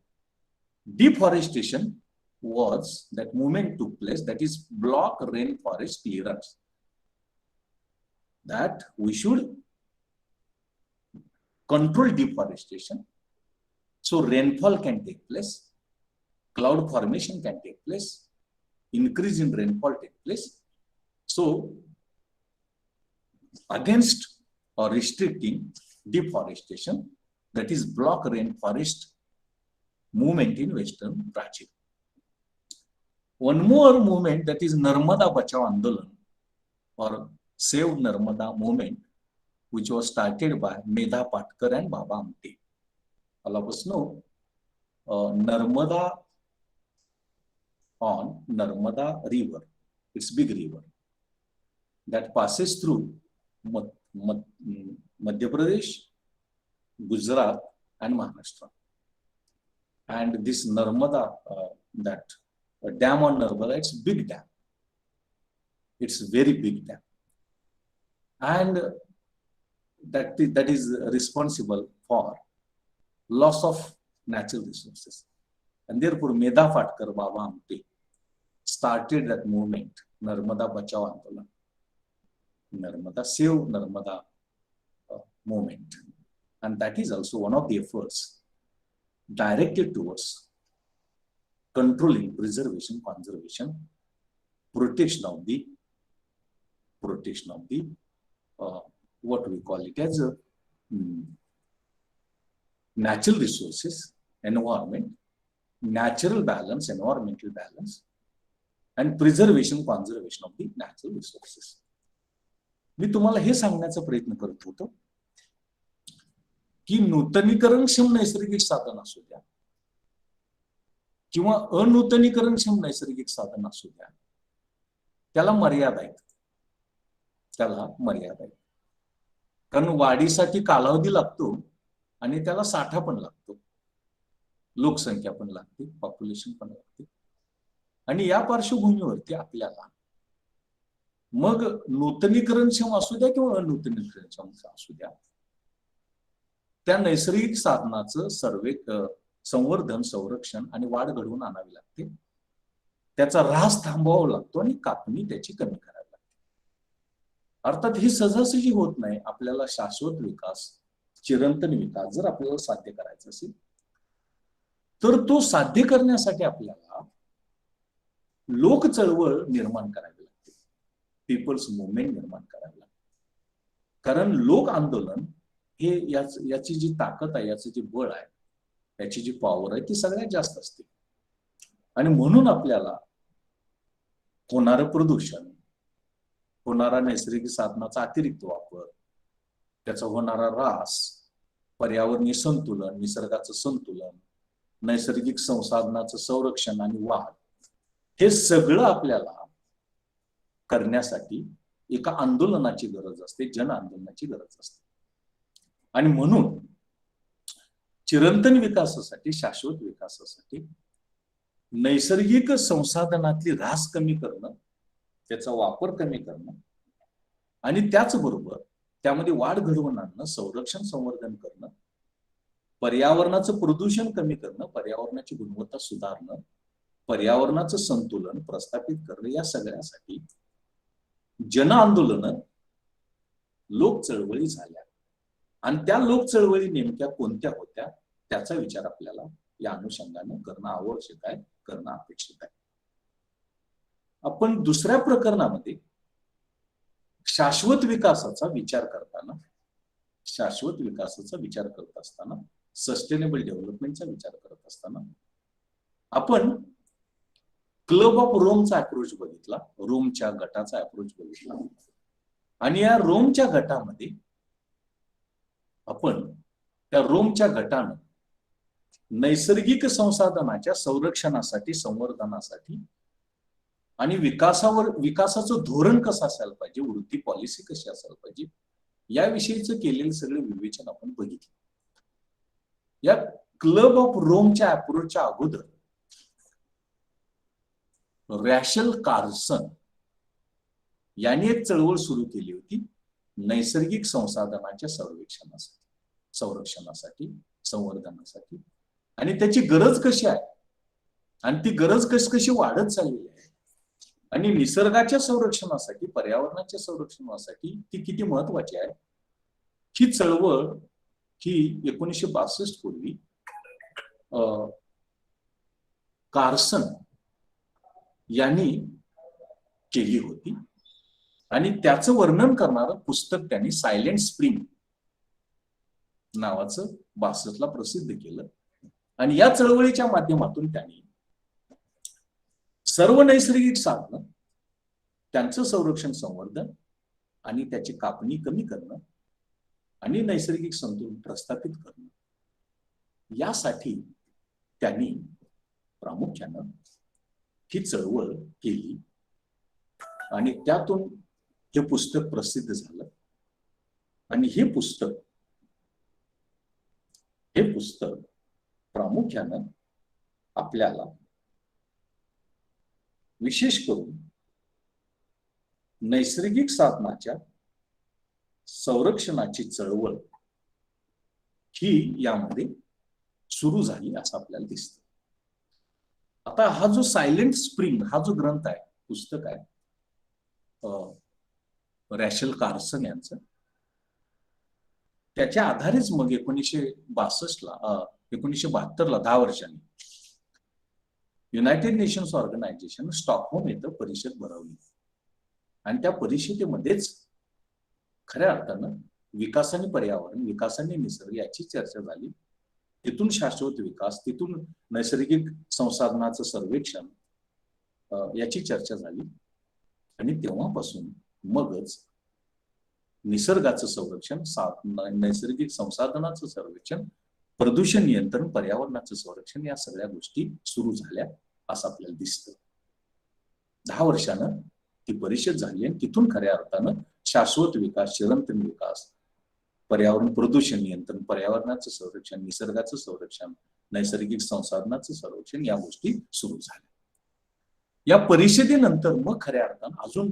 deforestation was that movement took place, that is block rainforest clearance. That we should control deforestation so rainfall can take place, cloud formation can take place, increase in rainfall take place. So against or restricting deforestation, that is block rainforest movement in Western Brazil. One more movement, that is Narmada Bachao Andolan or Save Narmada movement, which was started by Medha Patkar and Baba Amte. All of us know Narmada river, it's big river that passes through Madhya Pradesh, Gujarat and Maharashtra. And this Narmada, that dam on Narmada, it's big dam. It's very big dam. And that is responsible for loss of natural resources. And therefore, Medha Patkar, Baba Amte started that movement, Narmada Bachao Andolan, Narmada Save Narmada movement. And that is also one of the efforts directed towards controlling, preservation, conservation, protection of the what we call it as natural resources, environment, natural balance, environmental balance, and preservation, conservation of the natural resources. मी तुम्हाला हे सांगण्याचा प्रयत्न करत होतो की नूतनीकरणक्षम नैसर्गिक साधन असू द्या किंवा अनूतनीकरणक्षम नैसर्गिक साधन असू द्या, त्याला मर्यादा आहेत. कारण वाढीसाठी कालावधी लागतो आणि त्याला साठा पण लागतो, लोकसंख्या पण लागते, पॉप्युलेशन पण लागते. आणि या पार्श्वभूमीवरती आपल्याला मग नूतनीकरणक्षम असू द्या किंवा अनूतनीकरणक्षम असू द्या, त्या नैसर्गिक साधनाचं संवर्धन, संरक्षण आणि वाढ घडवून आणावी लागते. त्याचा ऱ्हास थांबवावा लागतो आणि कापणी त्याची कमी करावी लागते. अर्थात ही सहजासहजी होत नाही. आपल्याला शाश्वत विकास, चिरंतन विकास जर आपल्याला साध्य करायचा असेल तर तो साध्य करण्यासाठी आपल्याला लोक चळवळ निर्माण करावी लागते, पीपल्स मुवमेंट निर्माण करावी लागते. कारण लोक आंदोलन हे याची जी ताकद आहे, याचं जे बळ आहे, याची जी पॉवर आहे ती सगळ्यात जास्त असते. आणि म्हणून आपल्याला होणारं प्रदूषण, होणारा नैसर्गिक साधनाचा अतिरिक्त वापर, त्याचा होणारा ऱ्हास, पर्यावरणीय संतुलन, निसर्गाचं संतुलन, नैसर्गिक संसाधनाचं संरक्षण आणि वाढ, हे सगळं आपल्याला करण्यासाठी एका आंदोलनाची गरज असते, जन आंदोलनाची गरज असते. आणि म्हणून चिरंतन विकासासाठी, शाश्वत विकासासाठी नैसर्गिक संसाधनातली ऱ्हास कमी करणं, त्याचा वापर कमी करणं आणि त्याचबरोबर त्यामध्ये वाढ घडवून आणणं, संरक्षण, संवर्धन करणं, पर्यावरणाचं प्रदूषण कमी करणं, पर्यावरणाची गुणवत्ता सुधारणं, पर्यावरणाचं संतुलन प्रस्थापित करणं, या सगळ्यासाठी जन आंदोलन, लोक चळवळी झाल्या. आणि त्या लोक चळवळी नेमक्या कोणत्या होत्या त्याचा विचार आपल्याला या अनुषंगाने करणं आवश्यक आहे, करणं अपेक्षित आहे. आपण दुसऱ्या प्रकरणामध्ये शाश्वत विकासाचा विचार करत असताना, सस्टेनेबल डेव्हलपमेंटचा विचार करत असताना आपण क्लब ऑफ रोमचा अप्रोच बघितला, रोमच्या गटाचा अप्रोच बघितला. आणि या रोमच्या गटामध्ये आपण त्या रोमच्या गटानं नैसर्गिक संसाधनाच्या संरक्षणासाठी, संवर्धनासाठी आणि विकासाचं धोरण कसं असायला पाहिजे, वृत्ती पॉलिसी कशी असायला पाहिजे, याविषयीचं केलेलं सगळं विवेचन आपण बघितलं. या क्लब ऑफ रोमच्या अप्रोचच्या अगोदर रॅशल कार्सन यांनी एक चळवळ सुरू केली होती नैसर्गिक संसाधनाच्या संरक्षणासाठी, संवर्धनासाठी. आणि त्याची गरज कशी आहे आणि ती गरज कशी वाढत चाललेली आहे आणि निसर्गाच्या संरक्षणासाठी, पर्यावरणाच्या संरक्षणासाठी ती किती महत्वाची आहे, ही चळवळ ही 1962 पूर्वी कार्सन यांनी केली होती. आणि त्याचं वर्णन करणारं पुस्तक त्यांनी सायलेंट स्प्रिंग नावाचं 62 ला प्रसिद्ध केलं. आणि या चळवळीच्या माध्यमातून त्यांनी सर्व नैसर्गिक साधनं, त्यांचं संरक्षण, संवर्धन आणि त्याची कापणी कमी करणं आणि नैसर्गिक संतुलन प्रस्थापित करणं, यासाठी त्यांनी प्रामुख्यानं ही चळवळ केली. आणि त्यातून हे पुस्तक प्रसिद्ध झालं. आणि हे पुस्तक प्रामुख्यानं आपल्याला विशेष करून नैसर्गिक साधनाच्या संरक्षणाची चळवळ ही यामध्ये सुरू झाली असं आपल्याला दिसतं. आता हा जो सायलेंट स्प्रिंग हा जो ग्रंथ आहे, पुस्तक आहे रॅशल कार्सन यांचं, त्याच्या आधारेच मग 1962 ला 10 वर्षांनी युनायटेड नेशन्स ऑर्गनायझेशन स्टॉकहोम येथे परिषद भरवली. आणि त्या परिषदेमध्येच खऱ्या अर्थानं विकास आणि पर्यावरण, विकास आणि निसर्ग याची चर्चा झाली. तिथून शाश्वत विकास, तिथून नैसर्गिक संसाधनाचं सर्वेक्षण याची चर्चा झाली. आणि तेव्हापासून मगच निसर्गाचं संरक्षण, नैसर्गिक संसाधनाचं सर्वेक्षण, प्रदूषण नियंत्रण, पर्यावरणाचं संरक्षण, या सगळ्या गोष्टी सुरू झाल्या असं आपल्याला दिसतं. 10 वर्षानं ती परिषद झाली आणि तिथून खऱ्या अर्थानं शाश्वत विकास, चिरंतन विकास, पर्यावरण, प्रदूषण नियंत्रण, पर्यावरणाचं संरक्षण, निसर्गाचं संरक्षण, नैसर्गिक संसाधनाचं संरक्षण, या गोष्टी सुरू झाल्या. या परिषदेनंतर मग खऱ्या अर्थानं अजून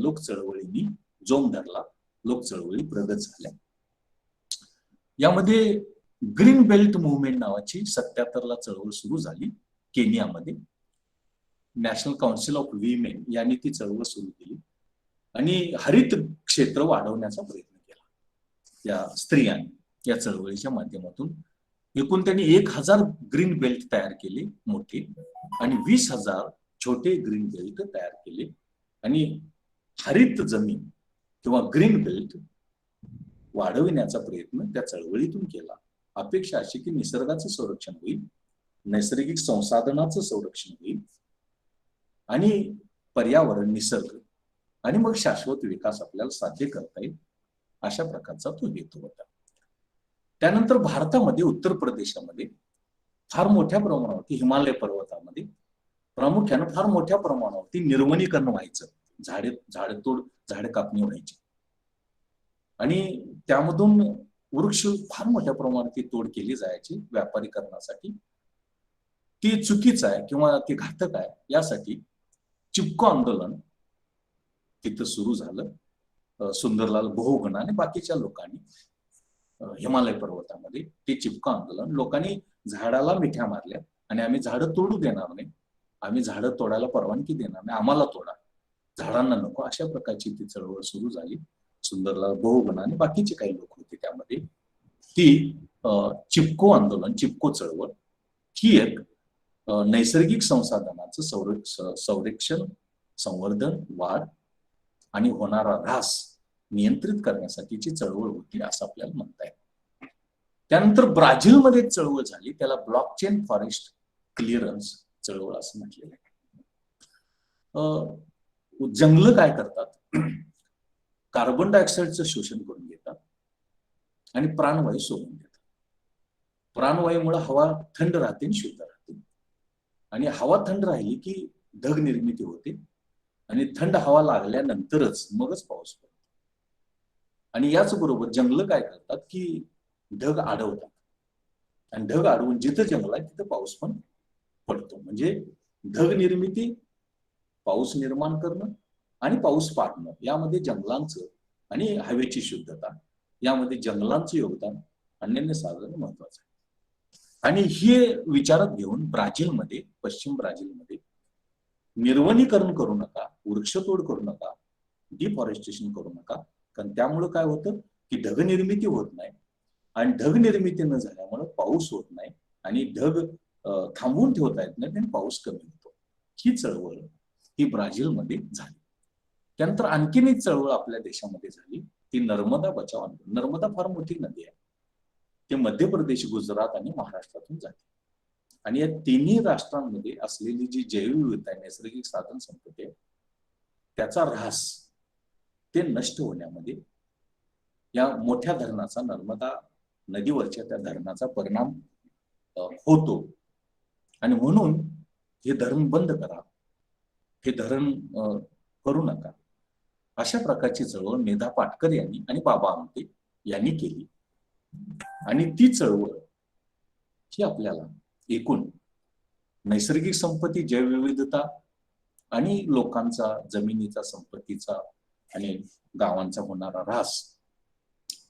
लोक चळवळींनी जोम धरला, लोक चळवळी प्रगत झाल्या. यामध्ये ग्रीन बेल्ट मुव्हमेंट नावाची 77 ला चळवळ सुरू झाली केनियामध्ये. नॅशनल काउन्सिल ऑफ विमेन यांनी ती चळवळ सुरू केली आणि हरित क्षेत्र वाढवण्याचा प्रयत्न केला या स्त्रियांनी. या चळवळीच्या माध्यमातून एकूण त्यांनी 1000 ग्रीन बेल्ट तयार केले मोठे आणि 20,000 छोटे ग्रीन बेल्ट तयार केले. आणि हरित जमीन किंवा ग्रीन बेल्ट वाढविण्याचा प्रयत्न त्या चळवळीतून केला. अपेक्षा अशी की निसर्गाचं संरक्षण होईल, नैसर्गिक संसाधनाचं संरक्षण होईल आणि पर्यावरण, निसर्ग आणि मग शाश्वत विकास आपल्याला साध्य करता येईल, अशा प्रकारचा तो हेतू होता. त्यानंतर भारतामध्ये, उत्तर प्रदेशामध्ये फार मोठ्या प्रमाणावरती, हिमालय पर्वतामध्ये प्रामुख्यानं फार मोठ्या प्रमाणावरती निर्वनीकरण व्हायचं, झाडे कापणी व्हायची आणि त्यामधून वृक्ष फार मोठ्या प्रमाणात तोड केली जायची व्यापारीकरणासाठी. ती चुकीचं आहे किंवा ती घातक आहे, यासाठी चिपको आंदोलन तिथं सुरू झालं. सुंदरलाल बहुगुणा आणि बाकीच्या लोकांनी हिमालय पर्वतामध्ये ते चिपको आंदोलन, लोकांनी झाडाला मिठ्या मारल्या आणि आम्ही झाडं तोडू देणार नाही आम्ही झाडं तोडायला परवानगी देणार नाही, आम्हाला तोडा, झाडांना नको, अशा प्रकारची ती चळवळ सुरू झाली. सुंदरलाल बहुगुण आणि बाकीचे काही लोक होते त्यामध्ये. ती चिपको आंदोलन, चिपको चळवळ ही एक नैसर्गिक संसाधनाचं संरक्षण, संवर्धन, वाढ आणि होणारा ऱ्हास नियंत्रित करण्यासाठीची चळवळ होती असं आपल्याला म्हणता येईल. त्यानंतर ब्राझीलमध्ये चळवळ झाली, त्याला ब्लॉकचेन फॉरेस्ट क्लिअरन्स चळवळ असं म्हटलेलं आहे. जंगल काय करतात, कार्बन डायऑक्साईडचं शोषण करून घेतात आणि प्राणवायू सोडून देतात. प्राणवायूमुळे हवा थंड राहते आणि शुद्ध राहते, आणि हवा थंड राहिली की ढग निर्मिती होते, आणि थंड हवा लागल्यानंतरच मगच पाऊस पडतो. आणि याच बरोबर जंगल काय करतात की ढग अडवतात, आणि ढग अडवून जिथं जंगल आहे तिथं पाऊस पण पडतो. म्हणजे ढग निर्मिती, पाऊस निर्माण करणं आणि पाऊस पाडणं, यामध्ये जंगलांचं आणि हवेची शुद्धता, यामध्ये जंगलांचं योगदान अनन्यसाधारण महत्वाचं आहे. आणि हे विचारात घेऊन ब्राझीलमध्ये, पश्चिम ब्राझीलमध्ये निर्वनीकरण करू नका, वृक्षतोड करू नका, डिफॉरेस्टेशन करू नका, कारण त्यामुळे काय होतं की ढग निर्मिती होत नाही, आणि ढग निर्मिती न झाल्यामुळे पाऊस होत नाही, आणि ढग थांबवून ठेवता येत नाही आणि पाऊस कमी होतो. ही चळवळ ही ब्राझीलमध्ये झाली. त्यानंतर आणखीन एक चळवळ आपल्या देशामध्ये झाली, ती नर्मदा बचाव आंदोलन. नर्मदा फार मोठी नदी आहे, ते मध्य प्रदेश, गुजरात आणि महाराष्ट्रातून जाते, आणि या तिन्ही राष्ट्रांमध्ये असलेली जी जैवविविधता आहे, नैसर्गिक साधन संपत्ती आहे, त्याचा ऱ्हास, ते नष्ट होण्यामध्ये या मोठ्या धरणाचा, नर्मदा नदीवरच्या त्या धरणाचा परिणाम होतो. आणि म्हणून हे धरण बंद करा, हे धरण करू नका, अशा प्रकारची चळवळ मेधा पाटकर यांनी आणि बाबा आमटे यांनी केली. आणि ती चळवळ ही आपल्याला एकूण नैसर्गिक संपत्ती, जैवविविधता आणि लोकांचा, जमिनीचा, संपत्तीचा आणि गावांचा होणारा ऱ्हास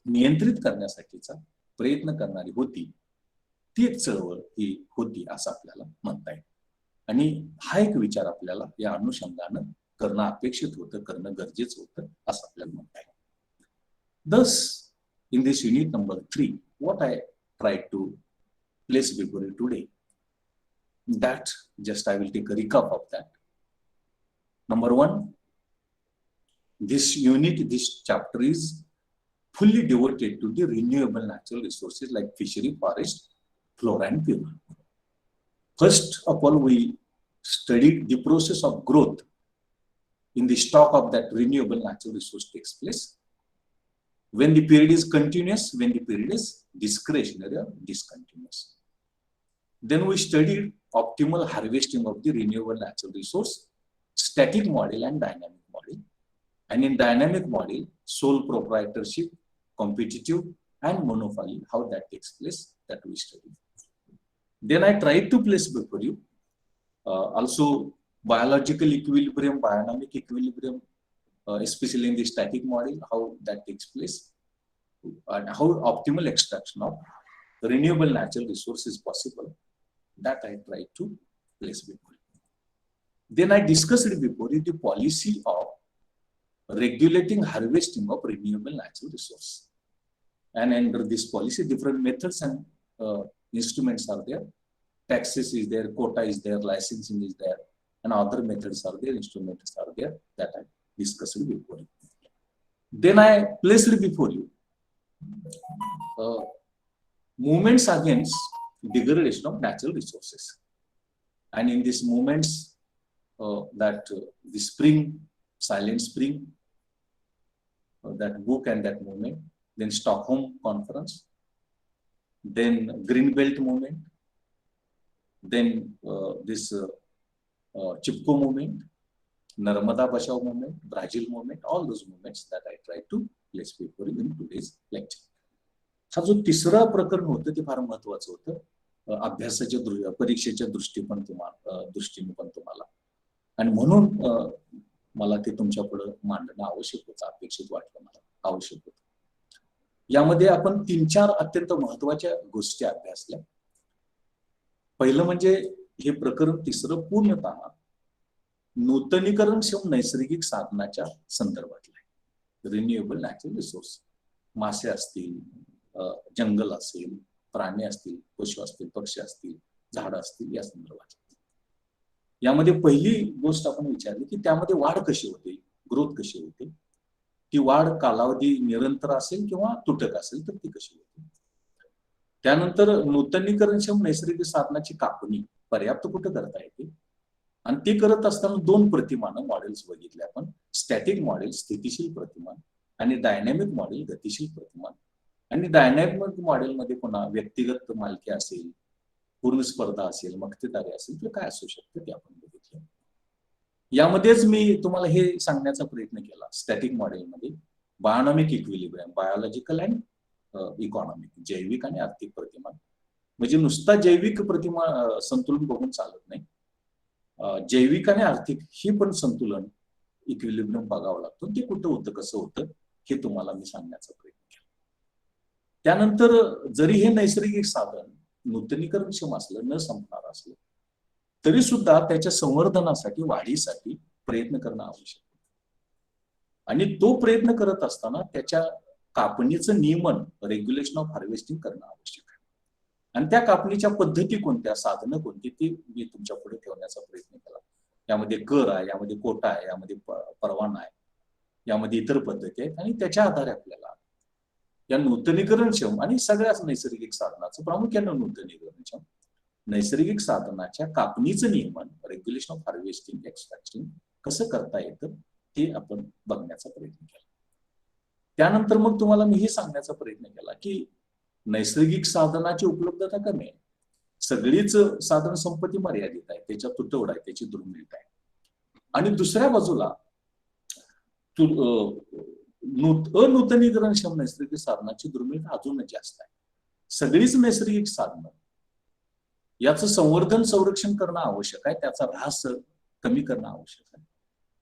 नियंत्रित करण्यासाठीचा प्रयत्न करणारी होती. ती एक चळवळ ही होती असं आपल्याला म्हणता येईल. आणि हा एक विचार आपल्याला या अनुषंगानं करणं अपेक्षित होतं, करणं गरजेचं होतं असं आपल्याला म्हणता येईल. Thus, in this unit number 3, what I tried to place before you today, that just I will take a recap of that. Number 1, this unit, this chapter is fully devoted to the renewable natural resources like fishery, forest, flora and fauna. First of all, we studied the process of growth in the stock of that renewable natural resource takes place, when the period is continuous, when the period is discretionary or discontinuous. Then we studied optimal harvesting of the renewable natural resource, static model and dynamic model. And in dynamic model, sole proprietorship, competitive and monopoly, how that takes place, that we studied. Then I tried to place before you also biological equilibrium, biodynamic equilibrium, especially in the static model, how that takes place, and how optimal extraction of renewable natural resource is possible. That I tried to place before you. Then I discussed before you the policy of regulating harvesting of renewable natural resource. And under this policy, different methods and instruments are there. Taxes is there, quota is there, licensing is there, and other methods are there, instruments are there that I discussed before you. Then I placed before you movements against degradation of natural resources. And in these movements, the spring, silent spring, that book and that movement, then Stockholm Conference, then Green Belt movement, then this Chipko movement, Narmada Bachao movement, Brazil movement, all those movements that I tried to place before you in today's lecture. हा जो तिसरा प्रकरण होतं ते फार महत्वाचं होतं, अभ्यासाच्या परीक्षेच्या दृष्टीने पण तुम्हाला, आणि म्हणून मला ते तुमच्या पुढे मांडणं आवश्यक होतं, अपेक्षित वाटलं, मला आवश्यक होतं. यामध्ये आपण 3-4 अत्यंत महत्वाच्या गोष्टी अभ्यासल्या. पहिलं म्हणजे हे प्रकरण तिसरं पूर्णतः नूतनीकरणक्षम नैसर्गिक साधनाच्या संदर्भातलं आहे. रिन्युएबल नॅचरल रिसोर्स, मासे असतील, जंगल असेल, प्राणी असतील, पशु असतील, पक्षी असतील, झाडं असतील, या संदर्भात. यामध्ये पहिली गोष्ट आपण विचारली की त्यामध्ये वाढ कशी होते, ग्रोथ कशी होते, ती वाढ कालावधी निरंतर असेल किंवा तुटक असेल तर ती कशी होते. त्यानंतर नूतनीकरणक्षम नैसर्गिक साधनाची कापणी पर्याप्त कुठं करता येते, आणि ते करत असताना दोन प्रतिमान मॉडेल्स बघितले आपण. स्टॅटिक मॉडेल स्थितीशील प्रतिमान आणि डायनॅमिक मॉडेल गतिशील प्रतिमान. आणि डायनॅमिक मॉडेलमध्ये पुन्हा व्यक्तिगत मालकी असेल, पूर्ण स्पर्धा असेल, मक्तेदारी असेल, तर काय असू शकतं ते आपण बघितलं. यामध्येच मी तुम्हाला हे सांगण्याचा प्रयत्न केला, स्टॅटिक मॉडेलमध्ये बायोनॉमिक इक्विलिब्रियम, बायोलॉजिकल अँड इकॉनॉमिक, जैविक आणि आर्थिक प्रतिमान. म्हणजे नुसता जैविक प्रतिमा संतुलन बघून चालत नाही, जैविक आणि आर्थिक ही पण संतुलन इक्विलिब्रियम बघावं लागतं. ते कुठं होतं, कसं होतं, हे तुम्हाला मी सांगण्याचा प्रयत्न केला. त्यानंतर जरी हे नैसर्गिक साधन नूतनीकरणक्षम असलं, न संपणार असलं, तरी सुद्धा त्याच्या संवर्धनासाठी, वाढीसाठी प्रयत्न करणं आवश्यक आहे. आणि तो प्रयत्न करत असताना त्याच्या कापणीचं नियमन, रेग्युलेशन ऑफ हार्वेस्टिंग करणं आवश्यक आहे. आणि त्या कापणीच्या पद्धती कोणत्या, साधनं कोणती, ती मी तुमच्या पुढे ठेवण्याचा प्रयत्न केला. यामध्ये कर आहे, यामध्ये कोटा आहे, यामध्ये परवाना आहे, यामध्ये इतर पद्धती आहेत. आणि त्याच्या आधारे आपल्याला या नूतनीकरणक्षम आणि सगळ्याच नैसर्गिक साधनाचं, प्रामुख्याने नूतनीकरणक्षम नैसर्गिक साधनाच्या कापणीचं नियमन, रेग्युलेशन ऑफ हार्वेस्टिंग, एक्सट्रॅक्शन कसं करता येतं ते आपण बघण्याचा प्रयत्न केला. त्यानंतर मग तुम्हाला मी हे सांगण्याचा प्रयत्न केला की नैसर्गिक साधनाची उपलब्धता कमी आहे, सगळीच साधन संपत्ती मर्यादित आहे, त्याच्या तुटवडा आहे, त्याची दुर्मिळता आहे. आणि दुसऱ्या बाजूला अनूतनीकरणक्षम नैसर्गिक साधनाची दुर्मिळता अजूनच जास्त आहे. सगळीच नैसर्गिक साधनं याचं संवर्धन, संरक्षण करणं आवश्यक आहे, त्याचा ऱ्हास कमी करणं आवश्यक आहे.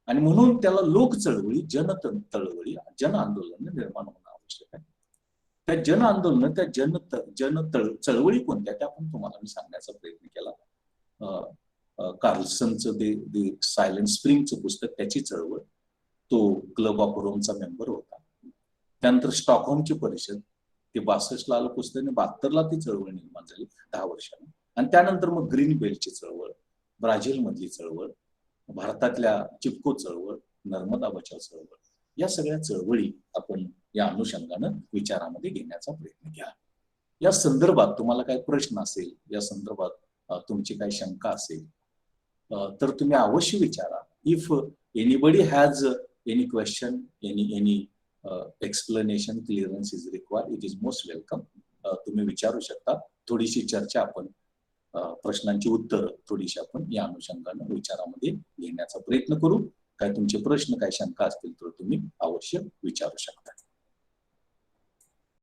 आणि म्हणून त्याला लोक चळवळी, चळवळी, जन आंदोलन निर्माण होणं आवश्यक आहे. त्या जन आंदोलन, त्या चळवळी कोणत्या, त्या पण तुम्हाला मी सांगण्याचा प्रयत्न केला. कार्लसनचं ते सायलेंट स्प्रिंगचं पुस्तक, त्याची चळवळ, तो क्लब ऑफ रोमचा मेंबर होता. त्यानंतर स्टॉकहोमची परिषद, ते 62 आलं पुस्तक, 72ला ती चळवळ निर्माण झाली, 10 वर्षांनी. आणि त्यानंतर मग ग्रीन बेल्टची चळवळ, ब्राझील मधली चळवळ, भारतातल्या चिपको चळवळ, नर्मदा बचाव चळवळ, या सगळ्या चळवळी आपण या अनुषंगानं विचारामध्ये घेण्याचा प्रयत्न केला. या संदर्भात तुम्हाला काही प्रश्न असेल, या संदर्भात तुमची काही शंका असेल तर तुम्ही अवश्य विचारा. If anybody has any question, any explanation, clearance is required, it is most welcome. तुम्ही विचारू शकता. थोडीशी चर्चा आपण, प्रश्नांची उत्तर थोडीशी आपण या अनुषंगानं विचारामध्ये घेण्याचा प्रयत्न करू. काय तुमचे प्रश्न, काय शंका असतील तर तुम्ही अवश्य विचारू शकता.